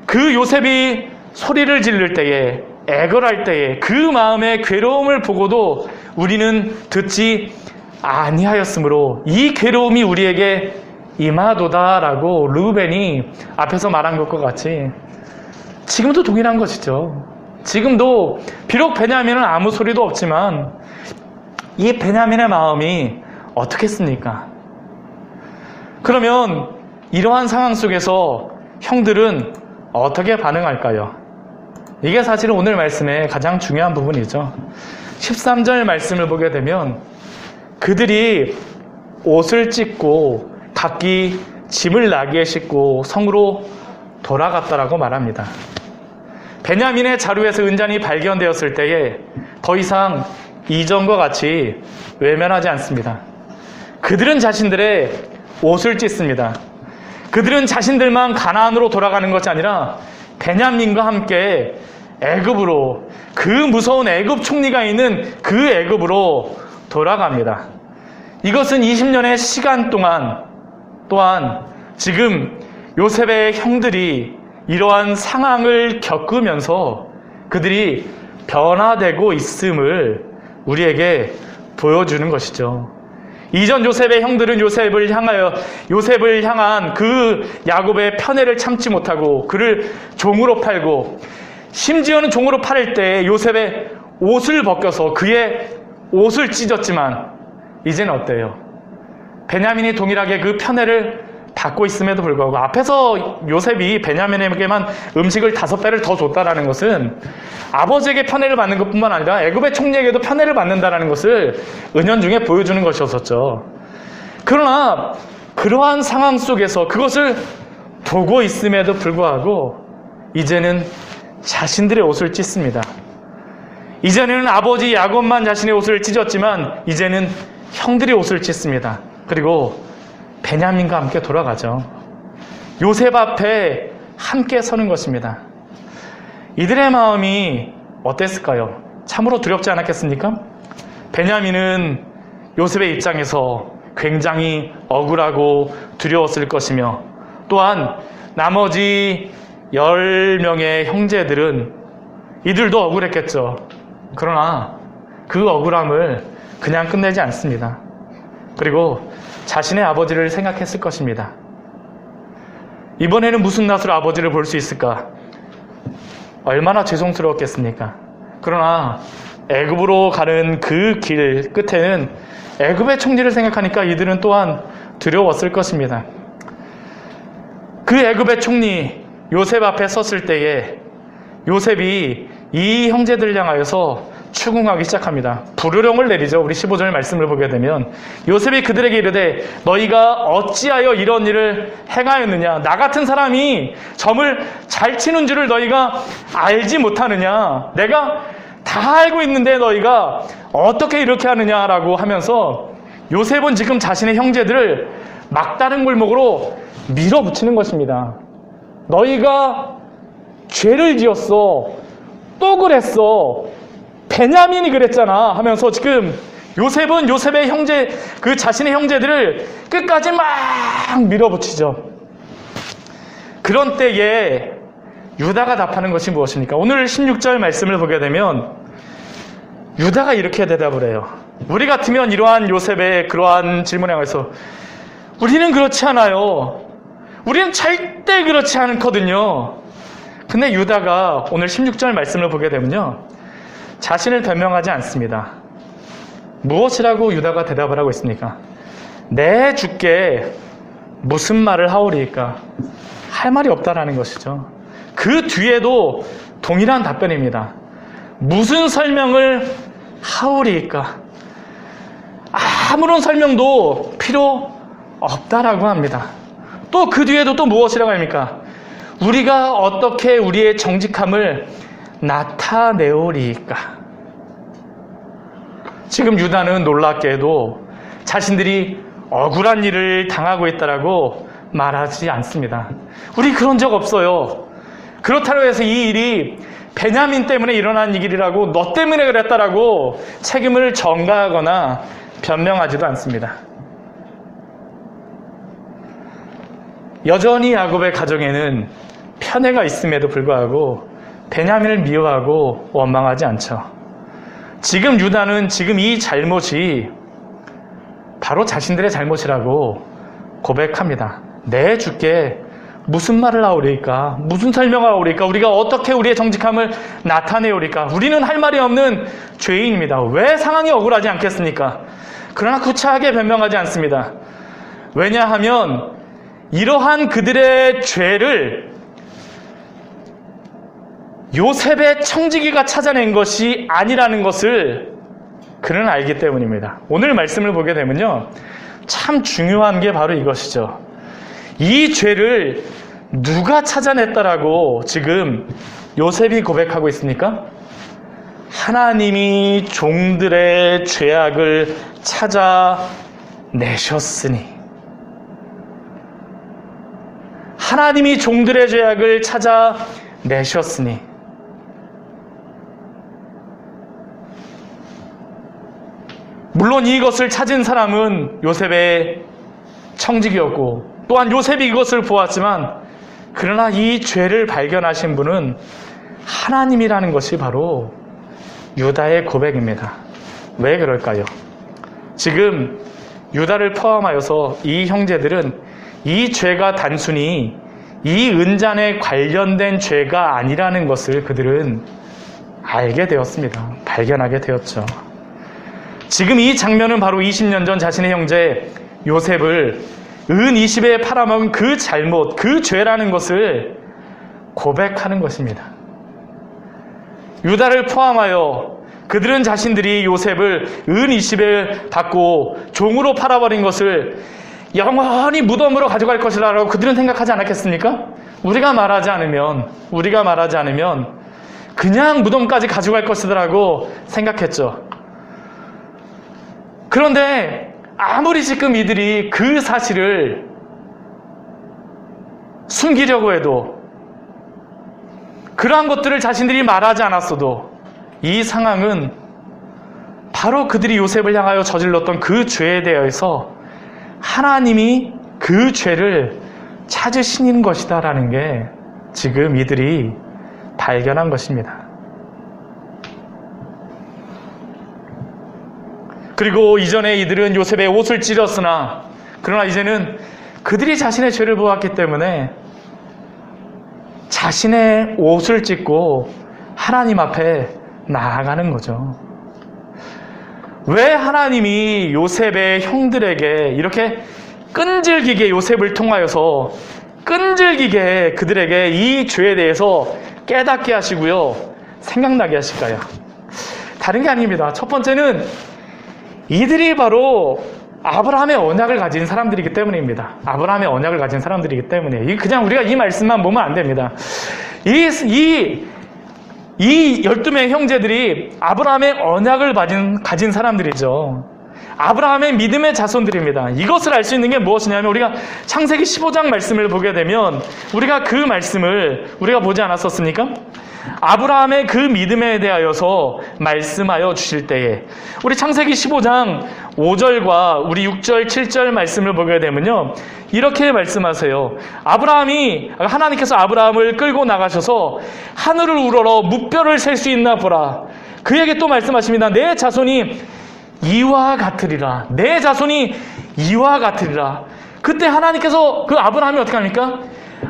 S1: 그 요셉이 소리를 지를 때에, 애걸할 때에 그 마음의 괴로움을 보고도 우리는 듣지 아니하였으므로 이 괴로움이 우리에게 임하도다라고 르우벤이 앞에서 말한 것과 같이 지금도 동일한 것이죠. 지금도 비록 베냐민은 아무 소리도 없지만 이 베냐민의 마음이 어떻겠습니까? 그러면 이러한 상황 속에서 형들은 어떻게 반응할까요? 이게 사실은 오늘 말씀의 가장 중요한 부분이죠. 13절 말씀을 보게 되면 그들이 옷을 찢고 각기 짐을 나귀에 싣고 성으로 돌아갔다라고 말합니다. 베냐민의 자루에서 은잔이 발견되었을 때에 더 이상 이전과 같이 외면하지 않습니다. 그들은 자신들의 옷을 찢습니다. 그들은 자신들만 가나안으로 돌아가는 것이 아니라 베냐민과 함께 애굽으로, 그 무서운 애굽 총리가 있는 그 애굽으로 돌아갑니다. 이것은 20년의 시간 동안 또한 지금 요셉의 형들이 이러한 상황을 겪으면서 그들이 변화되고 있음을 우리에게 보여주는 것이죠. 이전 요셉의 형들은 요셉을 향한 그 야곱의 편애를 참지 못하고 그를 종으로 팔고, 심지어는 종으로 팔을 때 요셉의 옷을 벗겨서 그의 옷을 찢었지만 이제는 어때요? 베냐민이 동일하게 그 편애를 받고 있음에도 불구하고 앞에서 요셉이 베냐민에게만 음식을 5배를 더 줬다라는 것은 아버지에게 편애를 받는 것뿐만 아니라 애굽의 총리에게도 편애를 받는다라는 것을 은연중에 보여주는 것이었었죠. 그러나 그러한 상황 속에서 그것을 보고 있음에도 불구하고 이제는 자신들의 옷을 찢습니다. 이전에는 아버지 야곱만 자신의 옷을 찢었지만 이제는 형들이 옷을 찢습니다. 그리고 베냐민과 함께 돌아가죠. 요셉 앞에 함께 서는 것입니다. 이들의 마음이 어땠을까요? 참으로 두렵지 않았겠습니까? 베냐민은 요셉의 입장에서 굉장히 억울하고 두려웠을 것이며, 또한 나머지 10명의 형제들은 이들도 억울했겠죠. 그러나 그 억울함을 그냥 끝내지 않습니다. 그리고 자신의 아버지를 생각했을 것입니다. 이번에는 무슨 낯으로 아버지를 볼 수 있을까? 얼마나 죄송스러웠겠습니까? 그러나 애굽으로 가는 그 길 끝에는 애굽의 총리를 생각하니까 이들은 또한 두려웠을 것입니다. 그 애굽의 총리 요셉 앞에 섰을 때에 요셉이 이 형제들을 향하여서 추궁하기 시작합니다. 불효령을 내리죠. 우리 15절 말씀을 보게 되면 요셉이 그들에게 이르되 너희가 어찌하여 이런 일을 행하였느냐? 나 같은 사람이 점을 잘 치는 줄을 너희가 알지 못하느냐? 내가 다 알고 있는데 너희가 어떻게 이렇게 하느냐라고 하면서 요셉은 지금 자신의 형제들을 막다른 골목으로 밀어붙이는 것입니다. 너희가 죄를 지었어. 또 그랬어. 베냐민이 그랬잖아 하면서 지금 요셉은 요셉의 형제, 그 자신의 형제들을 끝까지 막 밀어붙이죠. 그런 때에 유다가 답하는 것이 무엇입니까? 오늘 16절 말씀을 보게 되면 유다가 이렇게 대답을 해요. 우리 같으면 이러한 요셉의 그러한 질문에 의해서 우리는 그렇지 않아요. 우리는 절대 그렇지 않거든요. 근데 유다가 오늘 16절 말씀을 보게 되면요, 자신을 변명하지 않습니다. 무엇이라고 유다가 대답을 하고 있습니까? 내 주께 무슨 말을 하오리이까? 할 말이 없다라는 것이죠. 그 뒤에도 동일한 답변입니다. 무슨 설명을 하오리이까? 아무런 설명도 필요 없다라고 합니다. 또 그 뒤에도 또 무엇이라고 합니까? 우리가 어떻게 우리의 정직함을 나타내오리이까? 지금 유다는 놀랍게도 자신들이 억울한 일을 당하고 있다라고 말하지 않습니다. 우리 그런 적 없어요. 그렇다고 해서 이 일이 베냐민 때문에 일어난 일이라고, 너 때문에 그랬다라고 책임을 전가하거나 변명하지도 않습니다. 여전히 야곱의 가정에는 편애가 있음에도 불구하고 베냐민을 미워하고 원망하지 않죠. 지금 유다는 지금 이 잘못이 바로 자신들의 잘못이라고 고백합니다. 내 주께 무슨 말을 하오리까? 무슨 설명을 하오리까? 우리가 어떻게 우리의 정직함을 나타내오리까? 우리는 할 말이 없는 죄인입니다. 왜 상황이 억울하지 않겠습니까? 그러나 구차하게 변명하지 않습니다. 왜냐하면 이러한 그들의 죄를 요셉의 청지기가 찾아낸 것이 아니라는 것을 그는 알기 때문입니다. 오늘 말씀을 보게 되면요, 참 중요한 게 바로 이것이죠. 이 죄를 누가 찾아냈다라고 지금 요셉이 고백하고 있습니까? 하나님이 종들의 죄악을 찾아내셨으니. 하나님이 종들의 죄악을 찾아내셨으니 물론 이것을 찾은 사람은 요셉의 청직이었고 또한 요셉이 이것을 보았지만 그러나 이 죄를 발견하신 분은 하나님이라는 것이 바로 유다의 고백입니다. 왜 그럴까요? 지금 유다를 포함하여서 이 형제들은 이 죄가 단순히 이 은잔에 관련된 죄가 아니라는 것을 그들은 알게 되었습니다. 발견하게 되었죠. 지금 이 장면은 바로 20년 전 자신의 형제 요셉을 은 20에 팔아먹은 그 잘못, 그 죄라는 것을 고백하는 것입니다. 유다를 포함하여 그들은 자신들이 요셉을 은 20에 받고 종으로 팔아버린 것을 영원히 무덤으로 가져갈 것이라고 그들은 생각하지 않았겠습니까? 우리가 말하지 않으면 그냥 무덤까지 가져갈 것이라고 생각했죠. 그런데 아무리 지금 이들이 그 사실을 숨기려고 해도 그러한 것들을 자신들이 말하지 않았어도 이 상황은 바로 그들이 요셉을 향하여 저질렀던 그 죄에 대해서 하나님이 그 죄를 찾으시는 것이다라는 게 지금 이들이 발견한 것입니다. 그리고 이전에 이들은 요셉의 옷을 찢었으나 그러나 이제는 그들이 자신의 죄를 보았기 때문에 자신의 옷을 찢고 하나님 앞에 나아가는 거죠. 왜 하나님이 요셉의 형들에게 이렇게 끈질기게 요셉을 통하여서 끈질기게 그들에게 이 죄에 대해서 깨닫게 하시고요, 생각나게 하실까요? 다른 게 아닙니다. 첫 번째는 이들이 바로 아브라함의 언약을 가진 사람들이기 때문입니다. 아브라함의 언약을 가진 사람들이기 때문에 그냥 우리가 이 말씀만 보면 안 됩니다. 이 12명의 형제들이 아브라함의 언약을 가진 사람들이죠. 아브라함의 믿음의 자손들입니다. 이것을 알 수 있는 게 무엇이냐면 우리가 창세기 15장 말씀을 보게 되면 우리가 그 말씀을 우리가 보지 않았었습니까? 아브라함의 그 믿음에 대하여서 말씀하여 주실 때에 우리 창세기 15장 5절과 우리 6절, 7절 말씀을 보게 되면요, 이렇게 말씀하세요. 하나님께서 아브라함을 끌고 나가셔서 하늘을 우러러 무뼈를 셀 수 있나 보라. 그에게 또 말씀하십니다. 내 자손이 이와 같으리라. 내 자손이 이와 같으리라. 그때 하나님께서 그 아브라함이 어떻게 합니까?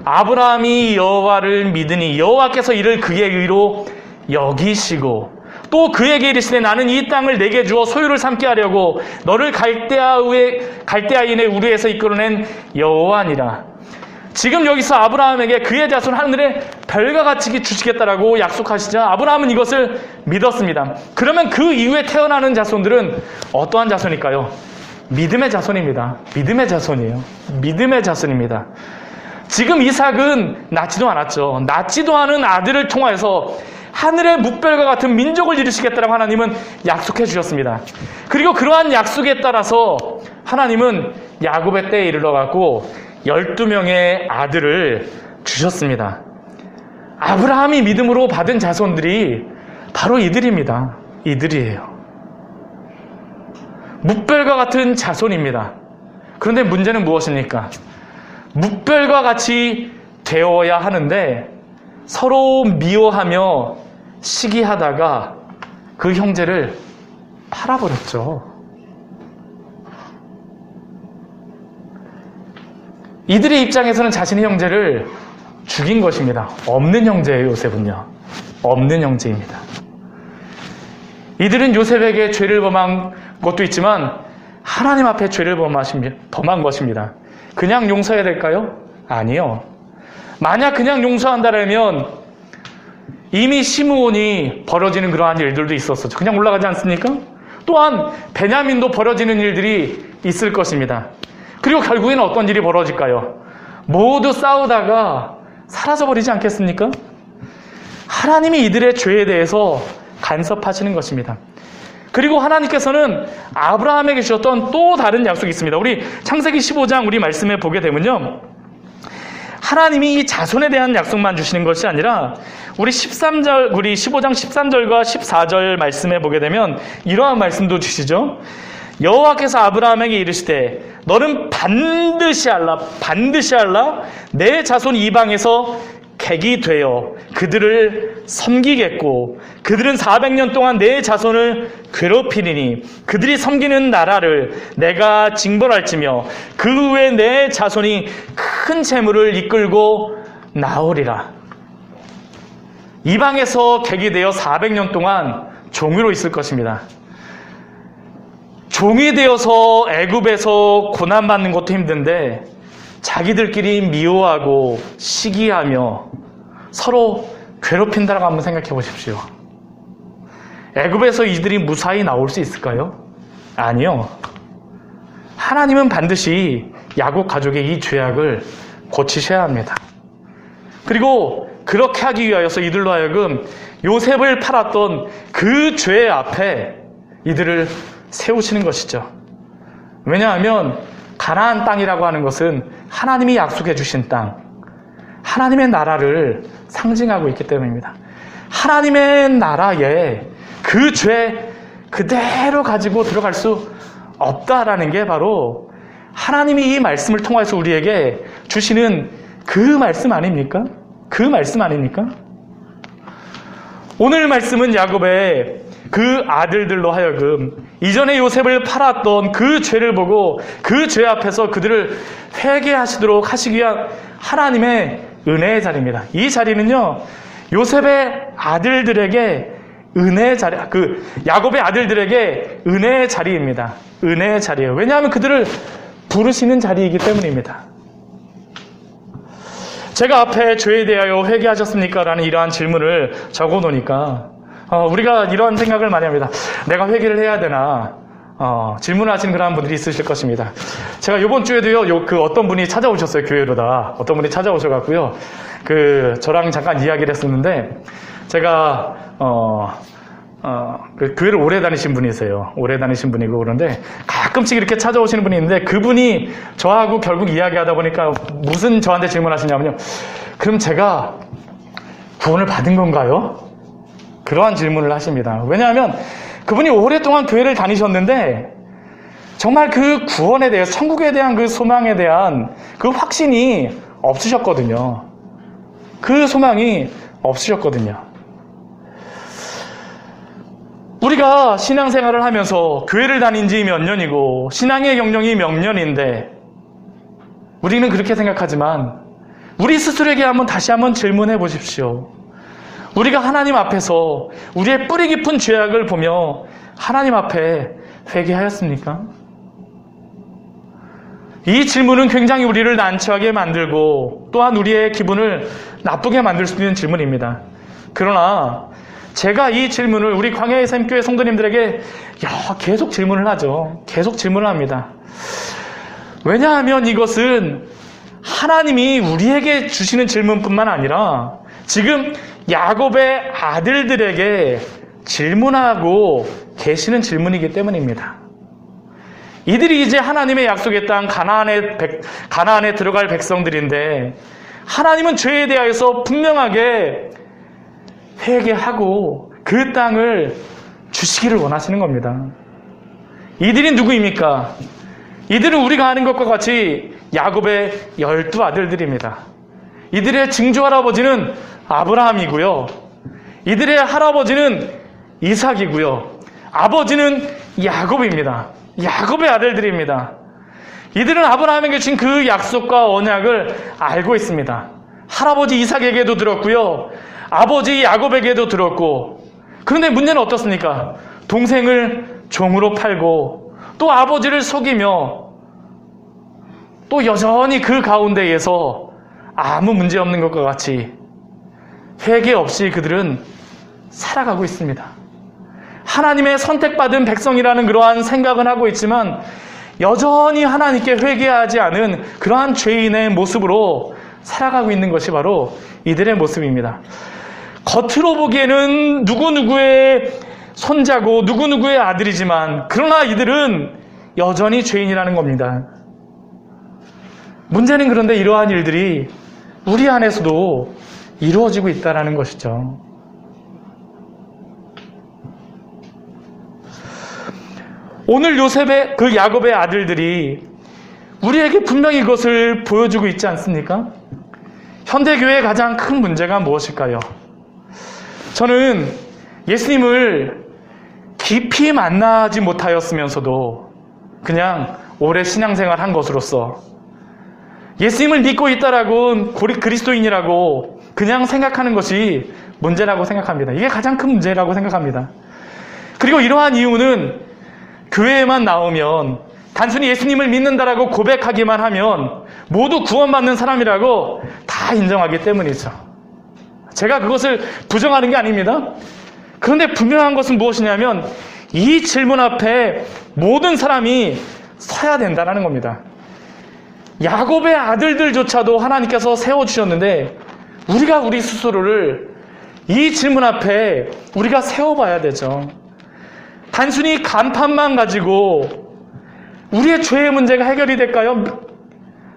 S1: 아브라함이 여호와를 믿으니 여호와께서 이를 그의 의로 여기시고 또 그에게 이르시되 나는 이 땅을 내게 주어 소유를 삼게 하려고 너를 갈대아인의 우르에서 이끌어낸 여호와니라. 지금 여기서 아브라함에게 그의 자손 하늘에 별과 같이 주시겠다라고 약속하시자 아브라함은 이것을 믿었습니다. 그러면 그 이후에 태어나는 자손들은 어떠한 자손일까요? 믿음의 자손입니다. 믿음의 자손이에요. 믿음의 자손입니다. 지금 이삭은 낳지도 않았죠. 낳지도 않은 아들을 통하여서 하늘의 묵별과 같은 민족을 이루시겠다라고 하나님은 약속해 주셨습니다. 그리고 그러한 약속에 따라서 하나님은 야곱의 때에 이르러가고 12명의 아들을 주셨습니다. 아브라함이 믿음으로 받은 자손들이 바로 이들입니다. 이들이에요. 묵별과 같은 자손입니다. 그런데 문제는 무엇입니까? 묵별과 같이 되어야 하는데 서로 미워하며 시기하다가 그 형제를 팔아버렸죠. 이들의 입장에서는 자신의 형제를 죽인 것입니다. 없는 형제예요, 요셉은요. 없는 형제입니다. 이들은 요셉에게 죄를 범한 것도 있지만 하나님 앞에 죄를 범한 것입니다. 그냥 용서해야 될까요? 아니요. 만약 그냥 용서한다면 이미 시므온이 벌어지는 그러한 일들도 있었었죠. 그냥 올라가지 않습니까? 또한 베냐민도 벌어지는 일들이 있을 것입니다. 그리고 결국에는 어떤 일이 벌어질까요? 모두 싸우다가 사라져버리지 않겠습니까? 하나님이 이들의 죄에 대해서 간섭하시는 것입니다. 그리고 하나님께서는 아브라함에게 주셨던 또 다른 약속이 있습니다. 우리 창세기 15장 우리 말씀에 보게 되면요, 하나님이 이 자손에 대한 약속만 주시는 것이 아니라 우리 15장 13절과 14절 말씀에 보게 되면 이러한 말씀도 주시죠. 여호와께서 아브라함에게 이르시되 너는 반드시 알라 내 자손 이방에서 객이 되어 그들을 섬기겠고 그들은 400년 동안 내 자손을 괴롭히리니 그들이 섬기는 나라를 내가 징벌할지며 그 후에 내 자손이 큰 재물을 이끌고 나오리라. 이방에서 객이 되어 400년 동안 종으로 있을 것입니다. 종이 되어서 애굽에서 고난받는 것도 힘든데 자기들끼리 미워하고 시기하며 서로 괴롭힌다라고 한번 생각해 보십시오. 애굽에서 이들이 무사히 나올 수 있을까요? 아니요. 하나님은 반드시 야곱 가족의 이 죄악을 고치셔야 합니다. 그리고 그렇게 하기 위하여서 이들로 하여금 요셉을 팔았던 그 죄 앞에 이들을 세우시는 것이죠. 왜냐하면 가나안 땅이라고 하는 것은 하나님이 약속해 주신 땅, 하나님의 나라를 상징하고 있기 때문입니다. 하나님의 나라에 그 죄 그대로 가지고 들어갈 수 없다라는 게 바로 하나님이 이 말씀을 통해서 우리에게 주시는 그 말씀 아닙니까? 그 말씀 아닙니까? 오늘 말씀은 야곱의 그 아들들로 하여금 이전에 요셉을 팔았던 그 죄를 보고 그 죄 앞에서 그들을 회개하시도록 하시기 위한 하나님의 은혜의 자리입니다. 이 자리는요, 요셉의 아들들에게 은혜의 자리, 야곱의 아들들에게 은혜의 자리입니다. 은혜의 자리예요. 왜냐하면 그들을 부르시는 자리이기 때문입니다. 제가 앞에 죄에 대하여 회개하셨습니까? 라는 이러한 질문을 적어 놓으니까 우리가 이런 생각을 많이 합니다. 내가 회개를 해야 되나? 질문을 하시는 그런 분들이 있으실 것입니다. 제가 이번 주에도요, 어떤 분이 찾아오셨어요, 교회로다. 어떤 분이 찾아오셔갖고요, 저랑 잠깐 이야기를 했었는데, 제가, 교회를 오래 다니신 분이세요. 오래 다니신 분이고, 그런데 가끔씩 이렇게 찾아오시는 분이 있는데, 그분이 저하고 결국 이야기하다 보니까 무슨 저한테 질문하시냐면요. 그럼 제가 구원을 받은 건가요? 그러한 질문을 하십니다. 왜냐하면 그분이 오랫동안 교회를 다니셨는데 정말 그 구원에 대해 천국에 대한 그 소망에 대한 그 확신이 없으셨거든요. 그 소망이 없으셨거든요. 우리가 신앙생활을 하면서 교회를 다닌 지 몇 년이고 신앙의 경력이 몇 년인데 우리는 그렇게 생각하지만 우리 스스로에게 다시 한번 질문해 보십시오. 우리가 하나님 앞에서 우리의 뿌리 깊은 죄악을 보며 하나님 앞에 회개하였습니까? 이 질문은 굉장히 우리를 난처하게 만들고 또한 우리의 기분을 나쁘게 만들 수 있는 질문입니다. 그러나 제가 이 질문을 우리 광야의 샘교회 성도님들에게 계속 질문을 하죠. 계속 질문을 합니다. 왜냐하면 이것은 하나님이 우리에게 주시는 질문뿐만 아니라 지금 야곱의 아들들에게 질문하고 계시는 질문이기 때문입니다. 이들이 이제 하나님의 약속의 땅 가나안에 들어갈 백성들인데 하나님은 죄에 대하여서 분명하게 회개하고 그 땅을 주시기를 원하시는 겁니다. 이들이 누구입니까? 이들은 우리가 아는 것과 같이 야곱의 12 아들들입니다. 이들의 증조할아버지는 아브라함이고요. 이들의 할아버지는 이삭이고요. 아버지는 야곱입니다. 야곱의 아들들입니다. 이들은 아브라함에게 준 그 약속과 언약을 알고 있습니다. 할아버지 이삭에게도 들었고요. 아버지 야곱에게도 들었고, 그런데 문제는 어떻습니까? 동생을 종으로 팔고 또 아버지를 속이며 또 여전히 그 가운데에서 아무 문제 없는 것과 같이 회개 없이 그들은 살아가고 있습니다. 하나님의 선택받은 백성이라는 그러한 생각은 하고 있지만 여전히 하나님께 회개하지 않은 그러한 죄인의 모습으로 살아가고 있는 것이 바로 이들의 모습입니다. 겉으로 보기에는 누구누구의 손자고 누구누구의 아들이지만 그러나 이들은 여전히 죄인이라는 겁니다. 문제는 그런데 이러한 일들이 우리 안에서도 이루어지고 있다는 것이죠. 오늘 요셉의 그 야곱의 아들들이 우리에게 분명히 이것을 보여주고 있지 않습니까? 현대교회의 가장 큰 문제가 무엇일까요? 저는 예수님을 깊이 만나지 못하였으면서도 그냥 오래 신앙생활 한 것으로서 예수님을 믿고 있다라고 그리스도인이라고 그냥 생각하는 것이 문제라고 생각합니다. 이게 가장 큰 문제라고 생각합니다. 그리고 이러한 이유는 교회에만 나오면 단순히 예수님을 믿는다라고 고백하기만 하면 모두 구원받는 사람이라고 다 인정하기 때문이죠. 제가 그것을 부정하는 게 아닙니다. 그런데 분명한 것은 무엇이냐면 이 질문 앞에 모든 사람이 서야 된다는 겁니다. 야곱의 아들들조차도 하나님께서 세워주셨는데 우리가 우리 스스로를 이 질문 앞에 우리가 세워봐야 되죠. 단순히 간판만 가지고 우리의 죄의 문제가 해결이 될까요?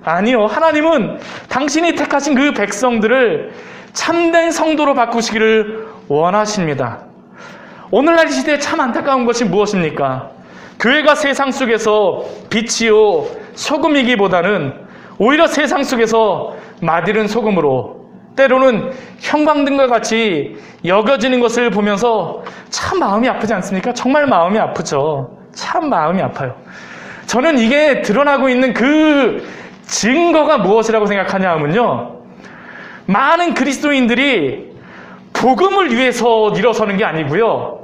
S1: 아니요. 하나님은 당신이 택하신 그 백성들을 참된 성도로 바꾸시기를 원하십니다. 오늘날 이 시대에 참 안타까운 것이 무엇입니까? 교회가 세상 속에서 빛이요 소금이기보다는 오히려 세상 속에서 맛있는 소금으로 때로는 형광등과 같이 여겨지는 것을 보면서 참 마음이 아프지 않습니까? 정말 마음이 아프죠. 참 마음이 아파요. 저는 이게 드러나고 있는 그 증거가 무엇이라고 생각하냐 하면요, 많은 그리스도인들이 복음을 위해서 일어서는 게 아니고요,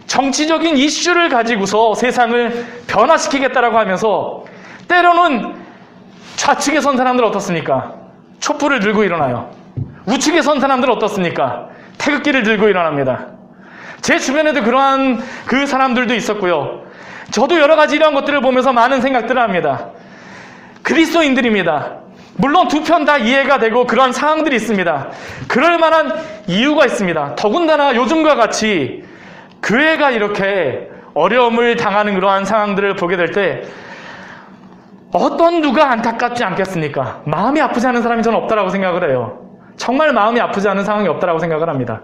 S1: 정치적인 이슈를 가지고서 세상을 변화시키겠다라고 하면서 때로는 좌측에 선 사람들 어떻습니까? 촛불을 들고 일어나요. 우측에 선 사람들 어떻습니까? 태극기를 들고 일어납니다. 제 주변에도 그러한 그 사람들도 있었고요. 저도 여러 가지 이러한 것들을 보면서 많은 생각들을 합니다. 그리스도인들입니다. 물론 두 편 다 이해가 되고 그러한 상황들이 있습니다. 그럴 만한 이유가 있습니다. 더군다나 요즘과 같이 교회가 이렇게 어려움을 당하는 그러한 상황들을 보게 될 때 어떤 누가 안타깝지 않겠습니까? 마음이 아프지 않은 사람이 저는 없다라고 생각을 해요. 정말 마음이 아프지 않은 상황이 없다라고 생각을 합니다.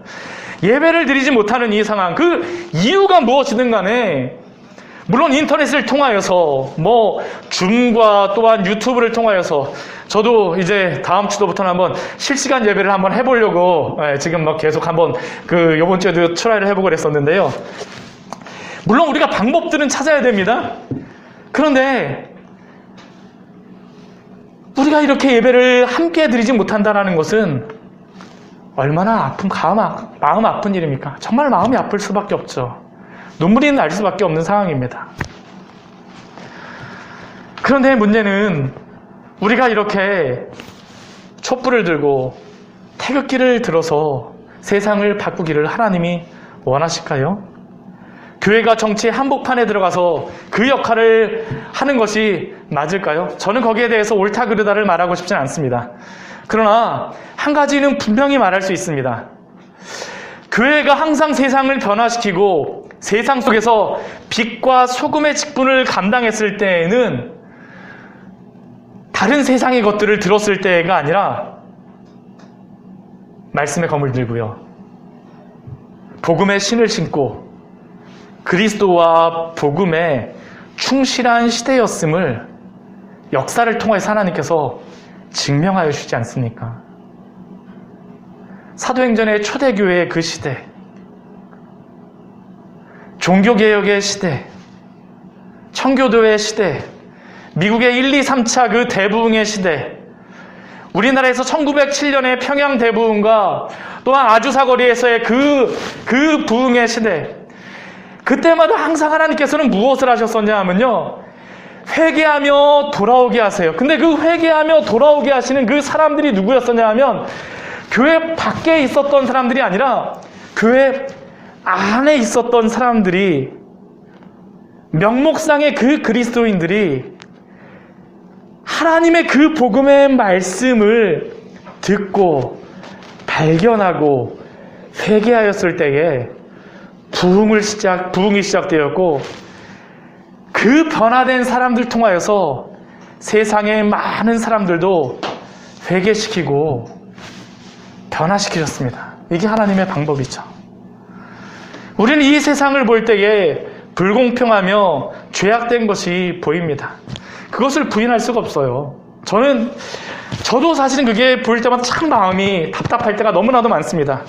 S1: 예배를 드리지 못하는 이 상황, 그 이유가 무엇이든 간에 물론 인터넷을 통하여서 줌과 또한 유튜브를 통하여서 저도 이제 다음 주도부터는 한번 실시간 예배를 한번 해보려고 지금 계속 한번 요번 주에도 트라이를 해보고 그랬었는데요. 물론 우리가 방법들은 찾아야 됩니다. 그런데 우리가 이렇게 예배를 함께 드리지 못한다는 것은 얼마나 마음 아픈 일입니까? 정말 마음이 아플 수밖에 없죠. 눈물이 날 수밖에 없는 상황입니다. 그런데 문제는 우리가 이렇게 촛불을 들고 태극기를 들어서 세상을 바꾸기를 하나님이 원하실까요? 교회가 정치의 한복판에 들어가서 그 역할을 하는 것이 맞을까요? 저는 거기에 대해서 옳다 그르다를 말하고 싶지는 않습니다. 그러나 한 가지는 분명히 말할 수 있습니다. 교회가 항상 세상을 변화시키고 세상 속에서 빛과 소금의 직분을 감당했을 때에는 다른 세상의 것들을 들었을 때가 아니라 말씀의 검을 들고요, 복음의 신을 신고 그리스도와 복음에 충실한 시대였음을 역사를 통해서 하나님께서 증명하여 주시지 않습니까? 사도행전의 초대교회의 그 시대, 종교개혁의 시대, 청교도의 시대, 미국의 1, 2, 3차 그 대부흥의 시대, 우리나라에서 1907년의 평양 대부흥과 또한 아주사거리에서의 그 부흥의 시대, 그때마다 항상 하나님께서는 무엇을 하셨었냐 하면요, 회개하며 돌아오게 하세요. 근데 그 회개하며 돌아오게 하시는 그 사람들이 누구였었냐 하면 교회 밖에 있었던 사람들이 아니라 교회 안에 있었던 사람들이, 명목상의 그 그리스도인들이 하나님의 그 복음의 말씀을 듣고 발견하고 회개하였을 때에 부흥이 시작되었고, 그 변화된 사람들 통하여서 세상의 많은 사람들도 회개시키고 변화시키셨습니다. 이게 하나님의 방법이죠. 우리는 이 세상을 볼 때에 불공평하며 죄악된 것이 보입니다. 그것을 부인할 수가 없어요. 저도 사실은 그게 보일 때마다 참 마음이 답답할 때가 너무나도 많습니다.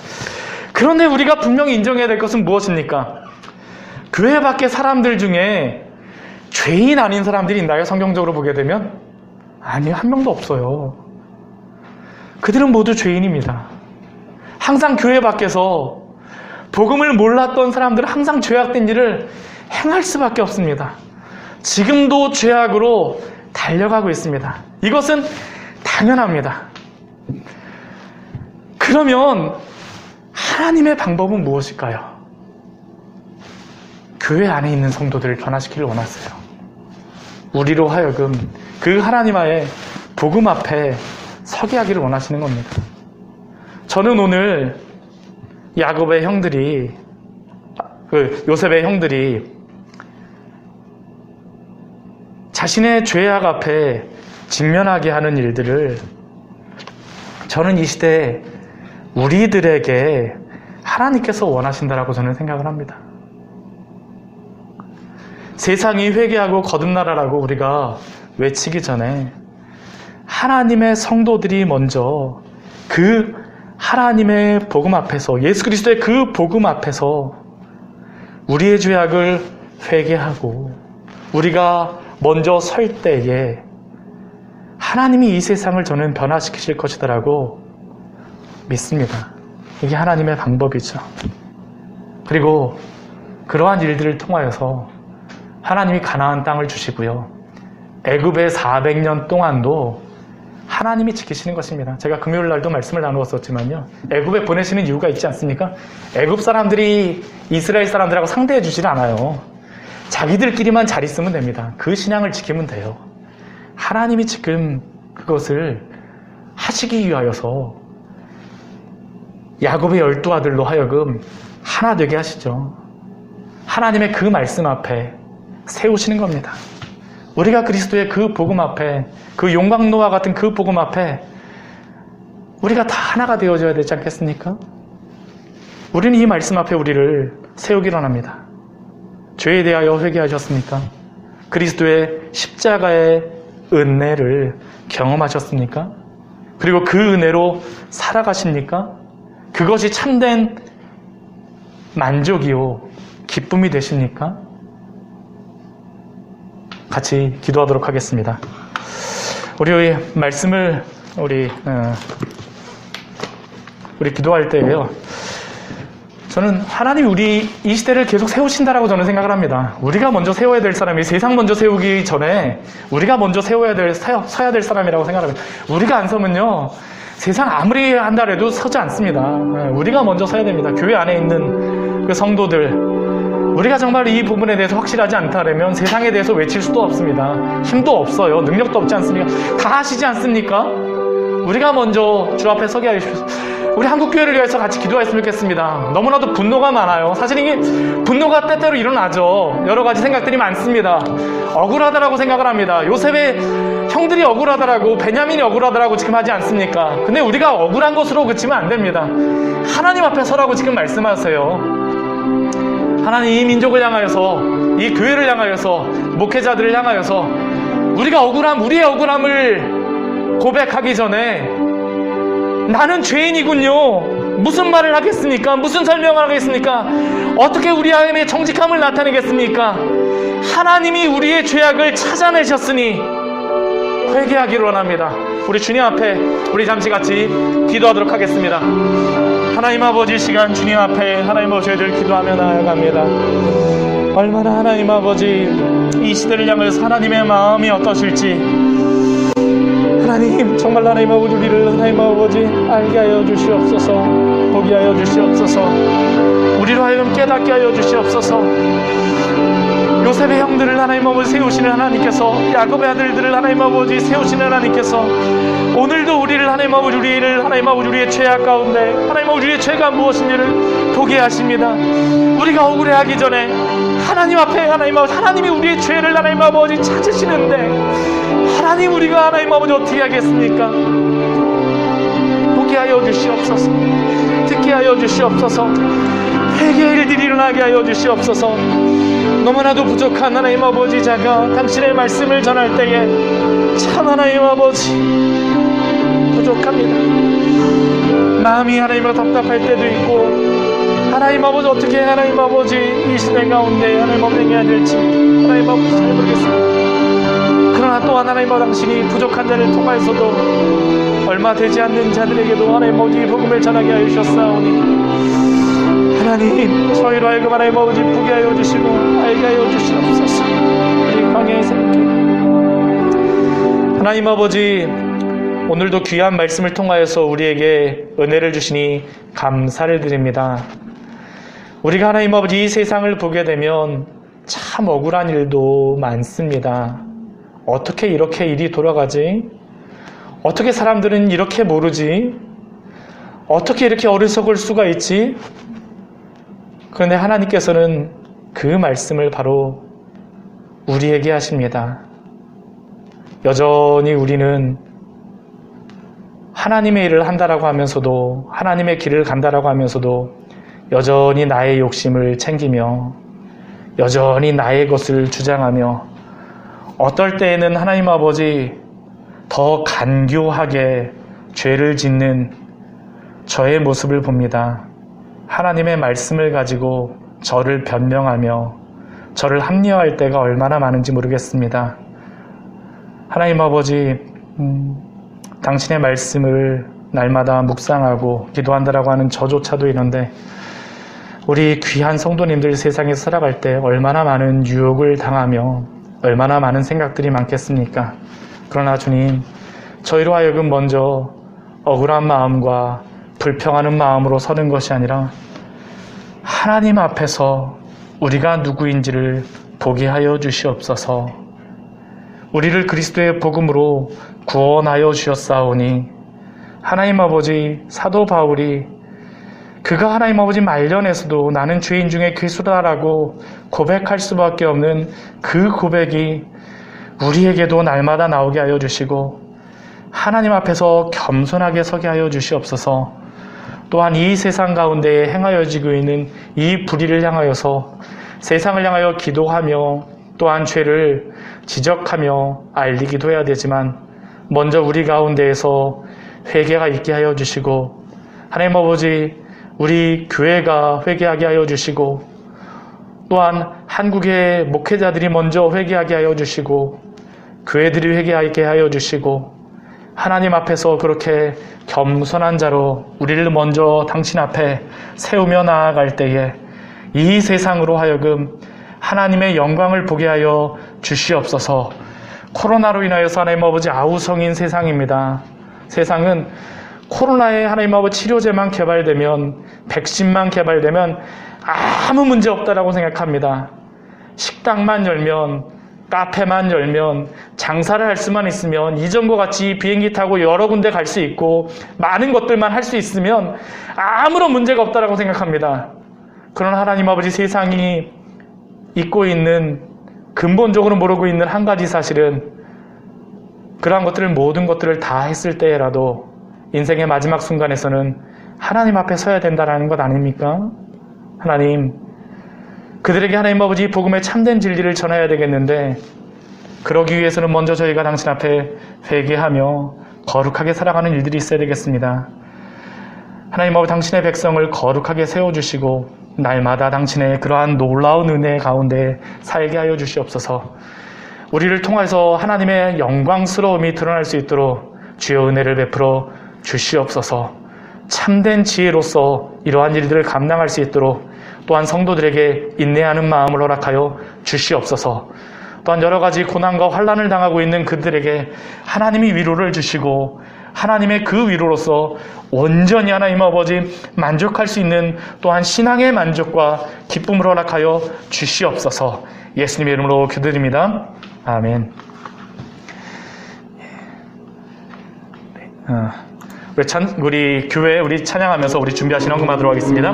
S1: 그런데 우리가 분명히 인정해야 될 것은 무엇입니까? 교회 밖의 사람들 중에 죄인 아닌 사람들이 있나요? 성경적으로 보게 되면? 아니요, 한 명도 없어요. 그들은 모두 죄인입니다. 항상 교회 밖에서 복음을 몰랐던 사람들은 항상 죄악된 일을 행할 수밖에 없습니다. 지금도 죄악으로 달려가고 있습니다. 이것은 당연합니다. 그러면 하나님의 방법은 무엇일까요? 교회 안에 있는 성도들을 변화시키길 원하세요. 우리로 하여금 그 하나님의 복음 앞에 서게 하기를 원하시는 겁니다. 저는 오늘 야곱의 형들이, 요셉의 형들이 자신의 죄악 앞에 직면하게 하는 일들을 저는 이 시대에 우리들에게 하나님께서 원하신다라고 저는 생각을 합니다. 세상이 회개하고 거듭나라라고 우리가 외치기 전에 하나님의 성도들이 먼저 그 하나님의 복음 앞에서, 예수 그리스도의 그 복음 앞에서 우리의 죄악을 회개하고 우리가 먼저 설 때에 하나님이 이 세상을 저는 변화시키실 것이다라고 믿습니다. 이게 하나님의 방법이죠. 그리고 그러한 일들을 통하여서 하나님이 가나안 땅을 주시고요, 애굽의 400년 동안도 하나님이 지키시는 것입니다. 제가 금요일 날도 말씀을 나누었었지만요, 애굽에 보내시는 이유가 있지 않습니까? 애굽 사람들이 이스라엘 사람들하고 상대해 주질 않아요. 자기들끼리만 잘 있으면 됩니다. 그 신앙을 지키면 돼요. 하나님이 지금 그것을 하시기 위하여서 야곱의 12아들로 하여금 하나 되게 하시죠. 하나님의 그 말씀 앞에 세우시는 겁니다. 우리가 그리스도의 그 복음 앞에, 그 용광로와 같은 그 복음 앞에 우리가 다 하나가 되어져야 되지 않겠습니까? 우리는 이 말씀 앞에 우리를 세우기 원합니다. 죄에 대하여 회개하셨습니까? 그리스도의 십자가의 은혜를 경험하셨습니까? 그리고 그 은혜로 살아가십니까? 그것이 참된 만족이요 기쁨이 되십니까? 같이 기도하도록 하겠습니다. 우리 말씀을 우리 기도할 때에요, 저는 하나님이 우리 이 시대를 계속 세우신다라고 저는 생각을 합니다. 우리가 먼저 세워야 될 사람이, 세상 먼저 세우기 전에 우리가 먼저 서야 될 사람이라고 생각합니다. 우리가 안 서면요, 세상 아무리 한다 해도 서지 않습니다. 우리가 먼저 서야 됩니다. 교회 안에 있는 그 성도들, 우리가 정말 이 부분에 대해서 확실하지 않다면 세상에 대해서 외칠 수도 없습니다. 힘도 없어요. 능력도 없지 않습니까? 다 하시지 않습니까? 우리가 먼저 주 앞에 서게 하십시오. 우리 한국교회를 위해서 같이 기도했으면 좋겠습니다. 너무나도 분노가 많아요. 사실 이게 분노가 때때로 일어나죠. 여러 가지 생각들이 많습니다. 억울하다라고 생각을 합니다. 요셉의 형들이 억울하다라고, 베냐민이 억울하다라고 지금 하지 않습니까? 근데 우리가 억울한 것으로 그치면 안 됩니다. 하나님 앞에 서라고 지금 말씀하세요. 하나님, 이 민족을 향하여서, 이 교회를 향하여서, 목회자들을 향하여서 우리가 우리의 억울함을 고백하기 전에 나는 죄인이군요, 무슨 말을 하겠습니까? 무슨 설명을 하겠습니까? 어떻게 우리 안에 정직함을 나타내겠습니까? 하나님이 우리의 죄악을 찾아내셨으니 회개하기를 원합니다. 우리 주님 앞에 우리 잠시 같이 기도하도록 하겠습니다. 하나님 아버지, 시간 주님 앞에 하나님 아버지 저희들 기도하며 나아갑니다. 얼마나 하나님 아버지 이 시대를 향해서 하나님의 마음이 어떠실지, 하나님 정말 하나님 아버지 우리를 하나님 아버지 알게 하여 주시옵소서, 보게 하여 주시옵소서, 우리로 하여금 깨닫게 하여 주시옵소서. 요셉의 형들을 하나님 아버지 세우시는 하나님께서, 야곱의 아들들을 하나님 아버지 세우시는 하나님께서 오늘도 우리를 하나님 아버지 우리의 죄악 가운데 하나님 아버지 우리의 죄가 무엇인지를 보게 하십니다. 우리가 억울해하기 전에 하나님 앞에 하나님이 우리의 죄를 하나님 아버지 찾으시는데, 하나님 우리가 하나님 아버지 어떻게 하겠습니까? 하여 주시옵소서. 듣게 하여 주시옵소서. 회개의 일들이 일어나게 하여 주시옵소서. 너무나도 부족한 하나님 아버지 자가 당신의 말씀을 전할 때에 참 하나님 아버지 부족합니다. 마음이 하나님으로 답답할 때도 있고, 하나님 아버지 어떻게 하나님 아버지 이 시대 가운데 하나님 아버지 해야 될지 하나님 아버지 잘 모르겠습니다. 그러나 또한 하나님 아버지 당신이 부족한 자를 통하여서도 얼마 되지 않는 자들에게도 하나님 아버지 복음을 전하게 하여 주셨사오니, 하나님 저희로 하여금 하나님 아버지 보게 하여 주시고 알게 하여 주시옵소서. 우리 광야의 새롭게 하나님 아버지, 오늘도 귀한 말씀을 통하여서 우리에게 은혜를 주시니 감사를 드립니다. 우리가 하나님 아버지 이 세상을 보게 되면 참 억울한 일도 많습니다. 어떻게 이렇게 일이 돌아가지? 어떻게 사람들은 이렇게 모르지? 어떻게 이렇게 어리석을 수가 있지? 그런데 하나님께서는 그 말씀을 바로 우리에게 하십니다. 여전히 우리는 하나님의 일을 한다라고 하면서도, 하나님의 길을 간다라고 하면서도 여전히 나의 욕심을 챙기며 여전히 나의 것을 주장하며, 어떨 때에는 하나님 아버지 더 간교하게 죄를 짓는 저의 모습을 봅니다. 하나님의 말씀을 가지고 저를 변명하며 저를 합리화할 때가 얼마나 많은지 모르겠습니다. 하나님 아버지, 당신의 말씀을 날마다 묵상하고 기도한다라고 하는 저조차도 이런데, 우리 귀한 성도님들 세상에서 살아갈 때 얼마나 많은 유혹을 당하며 얼마나 많은 생각들이 많겠습니까? 그러나 주님, 저희로 하여금 먼저 억울한 마음과 불평하는 마음으로 서는 것이 아니라 하나님 앞에서 우리가 누구인지를 보게 하여 주시옵소서. 우리를 그리스도의 복음으로 구원하여 주셨사오니, 하나님 아버지 사도 바울이 그가 하나님 아버지 말년에서도 나는 죄인 중에 괴수다라고 고백할 수밖에 없는 그 고백이 우리에게도 날마다 나오게 하여 주시고, 하나님 앞에서 겸손하게 서게 하여 주시옵소서. 또한 이 세상 가운데에 행하여지고 있는 이 불의를 향하여서 세상을 향하여 기도하며 또한 죄를 지적하며 알리기도 해야 되지만, 먼저 우리 가운데에서 회개가 있게 하여 주시고, 하나님 아버지 우리 교회가 회개하게 하여 주시고, 또한 한국의 목회자들이 먼저 회개하게 하여 주시고, 교회들이 회개하게 하여 주시고, 하나님 앞에서 그렇게 겸손한 자로 우리를 먼저 당신 앞에 세우며 나아갈 때에 이 세상으로 하여금 하나님의 영광을 보게 하여 주시옵소서. 코로나로 인하여서 하나님 아버지 아우성인 세상입니다. 세상은 코로나에 하나님 아버지 치료제만 개발되면, 백신만 개발되면 아무 문제 없다라고 생각합니다. 식당만 열면, 카페만 열면, 장사를 할 수만 있으면, 이전과 같이 비행기 타고 여러 군데 갈 수 있고 많은 것들만 할 수 있으면 아무런 문제가 없다라고 생각합니다. 그러나 하나님 아버지 세상이 잊고 있는, 근본적으로 모르고 있는 한 가지 사실은, 그러한 것들을, 모든 것들을 다 했을 때라도 인생의 마지막 순간에서는 하나님 앞에 서야 된다는 것 아닙니까? 하나님, 그들에게 하나님 아버지 복음의 참된 진리를 전해야 되겠는데, 그러기 위해서는 먼저 저희가 당신 앞에 회개하며 거룩하게 살아가는 일들이 있어야 되겠습니다. 하나님 아버지 당신의 백성을 거룩하게 세워주시고 날마다 당신의 그러한 놀라운 은혜 가운데 살게 하여 주시옵소서. 우리를 통해서 하나님의 영광스러움이 드러날 수 있도록 주여 은혜를 베풀어 주시옵소서. 참된 지혜로서 이러한 일들을 감당할 수 있도록 또한 성도들에게 인내하는 마음을 허락하여 주시옵소서. 또한 여러 가지 고난과 환난을 당하고 있는 그들에게 하나님이 위로를 주시고 하나님의 그 위로로서 온전히 하나님 아버지 만족할 수 있는 또한 신앙의 만족과 기쁨을 허락하여 주시옵소서. 예수님의 이름으로 기도드립니다. 아멘. 우리 교회 우리 찬양하면서 우리 준비하신 헌금하도록 하겠습니다.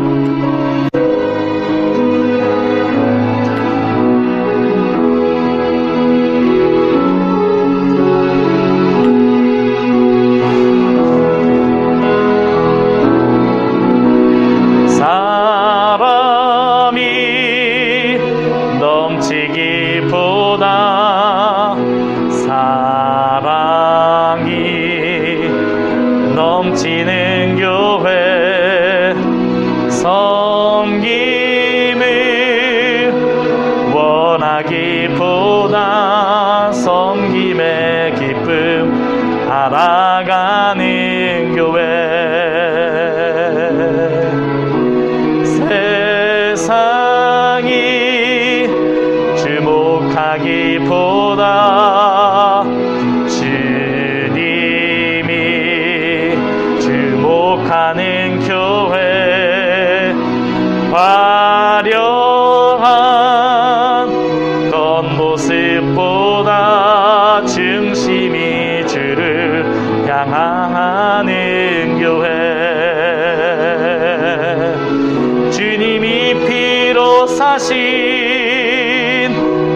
S1: 사신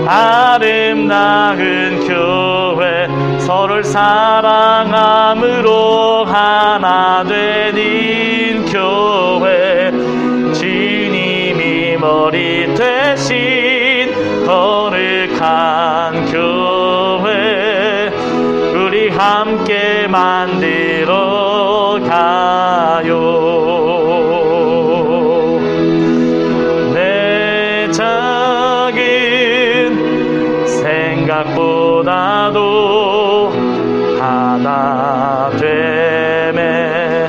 S1: 아름다운 교회, 서로를 사랑함으로 하나 되는 교회, 주님이 머리 되신 거룩한 교회, 우리 함께 만들어 가요. 내 작은 생각보다도 하나 됨에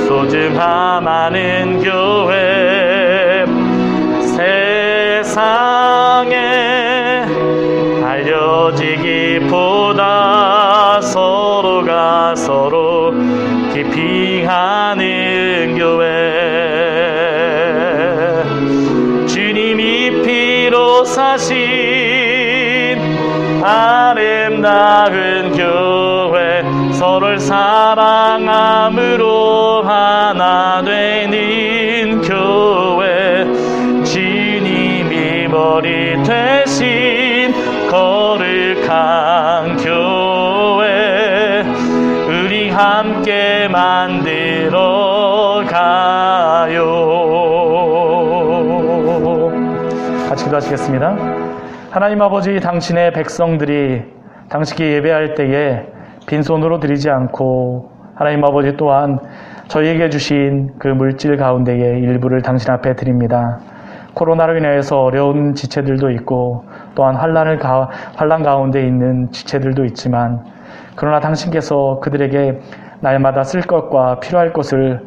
S1: 소중함 많은 교회, 세상에 알려지기보다 서로가 서로 깊이 하는 교회, 주님이 피로 사신 아름다운 교회, 서로를 사랑함으로 하나 되는 교회, 주님이 머리 되신 거룩한 교회, 우리 함께 만들어 가요. 같이 기도하시겠습니다. 하나님 아버지, 당신의 백성들이 당신께 예배할 때에 빈손으로 드리지 않고, 하나님 아버지 또한 저희에게 주신 그 물질 가운데의 일부를 당신 앞에 드립니다. 코로나로 인해서 어려운 지체들도 있고, 또한 환난 가운데 있는 지체들도 있지만, 그러나 당신께서 그들에게 날마다 쓸 것과 필요할 것을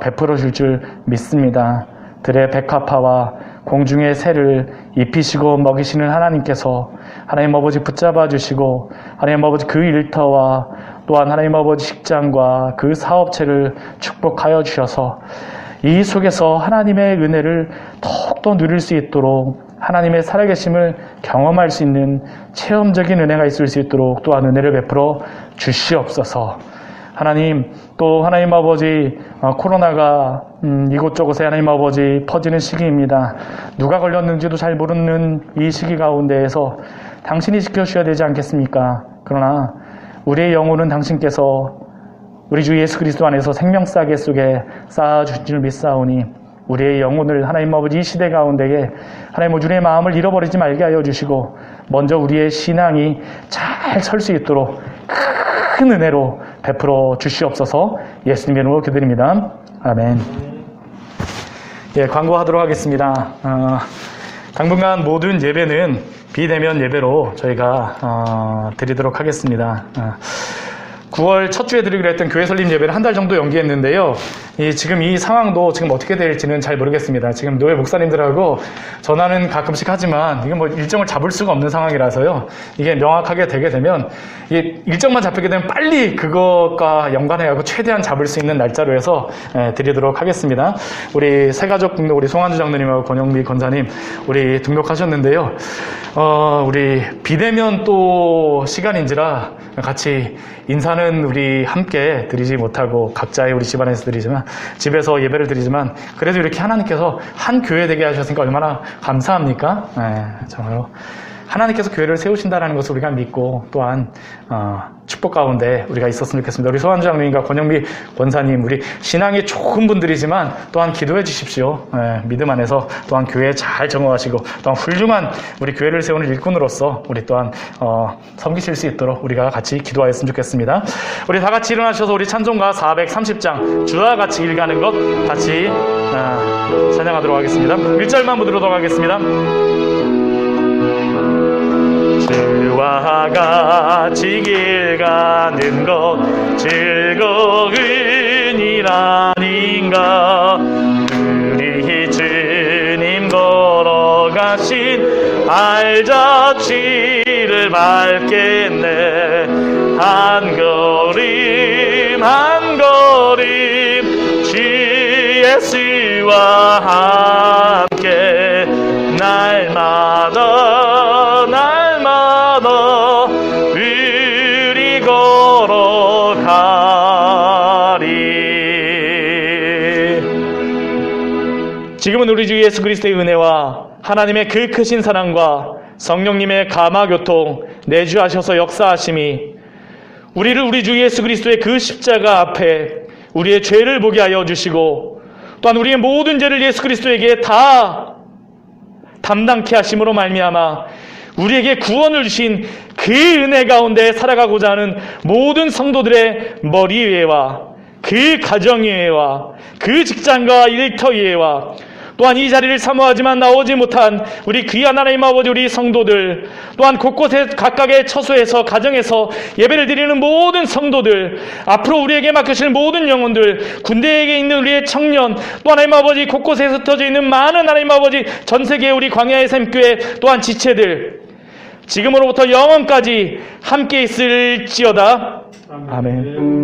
S1: 베풀어 줄 믿습니다. 들의 백합화와 공중의 새를 입히시고 먹이시는 하나님께서 하나님 아버지 붙잡아 주시고, 하나님 아버지 그 일터와 또한 하나님 아버지 직장과 그 사업체를 축복하여 주셔서 이 속에서 하나님의 은혜를 더욱더 누릴 수 있도록, 하나님의 살아계심을 경험할 수 있는 체험적인 은혜가 있을 수 있도록 또한 은혜를 베풀어 주시옵소서. 하나님, 또 하나님 아버지, 코로나가 이곳저곳에 하나님 아버지 퍼지는 시기입니다. 누가 걸렸는지도 잘 모르는 이 시기 가운데에서 당신이 지켜주셔야 되지 않겠습니까? 그러나 우리의 영혼은 당신께서 우리 주 예수 그리스도 안에서 생명싸개 속에 쌓아주신 줄 믿사오니, 우리의 영혼을 하나님 아버지 이 시대 가운데에 하나님 아버지 우리의 마음을 잃어버리지 말게 하여 주시고, 먼저 우리의 신앙이 잘 설 수 있도록 큰 은혜로 베풀어 주시옵소서. 예수님의 이름으로 기도드립니다. 아멘. 예, 광고하도록 하겠습니다. 당분간 모든 예배는 비대면 예배로 저희가 드리도록 하겠습니다. 9월 첫 주에 드리기로 했던 교회 설립 예배를 한 달 정도 연기했는데요. 지금 이 상황도 지금 어떻게 될지는 잘 모르겠습니다. 지금 노예 목사님들하고 전화는 가끔씩 하지만 이게 뭐 일정을 잡을 수가 없는 상황이라서요. 이게 명확하게 되게 되면, 이게 일정만 잡히게 되면 빨리 그것과 연관해가지고 최대한 잡을 수 있는 날짜로 해서 드리도록 하겠습니다. 우리 새가족 등록, 우리 송한주 장로님하고 권영미 권사님, 우리 등록하셨는데요. 우리 비대면 또 시간인지라 같이 인사는 우리 함께 드리지 못하고 각자의 우리 집안에서 드리지만, 집에서 예배를 드리지만, 그래도 이렇게 하나님께서 한 교회 되게 하셨으니까 얼마나 감사합니까? 정말로 하나님께서 교회를 세우신다는 것을 우리가 믿고, 또한 축복 가운데 우리가 있었으면 좋겠습니다. 우리 소한주 장로님과 권영미 권사님, 우리 신앙이 좋은 분들이지만 또한 기도해 주십시오. 믿음 안에서 또한 교회에 잘 정화하시고, 또한 훌륭한 우리 교회를 세우는 일꾼으로서 우리 또한 섬기실 수 있도록 우리가 같이 기도하였으면 좋겠습니다. 우리 다 같이 일어나셔서 우리 찬송가 430장 주와 같이 일가는 것 같이 찬양하도록 하겠습니다. 1절만 부르도록 하겠습니다. 주와 같이 길 가는 것 즐거운 일 아닌가. 우리 주님 걸어가신 알자취를 밟겠네. 한 걸음 한 걸음 주 예수와 함께 날마다 우리 걸어가리. 지금은 우리 주 예수 그리스도의 은혜와 하나님의 그 크신 사랑과 성령님의 감화교통 내주하셔서 역사하심이 우리를 우리 주 예수 그리스도의 그 십자가 앞에 우리의 죄를 보게 하여 주시고 또한 우리의 모든 죄를 예수 그리스도에게 다 담당케 하심으로 말미암아 우리에게 구원을 주신 그 은혜 가운데 살아가고자 하는 모든 성도들의 머리 위에와 그 가정 위에와 그 직장과 일터 위에와 또한 이 자리를 사모하지만 나오지 못한 우리 귀한 하나님 아버지 우리 성도들 또한 곳곳에 각각의 처소에서 가정에서 예배를 드리는 모든 성도들 앞으로 우리에게 맡기실 모든 영혼들 군대에게 있는 우리의 청년 또 하나님 아버지 곳곳에 흩어져 있는 많은 하나님 아버지 전세계의 우리 광야의 샘교회 또한 지체들 지금으로부터 영원까지 함께 있을지어다. 아멘.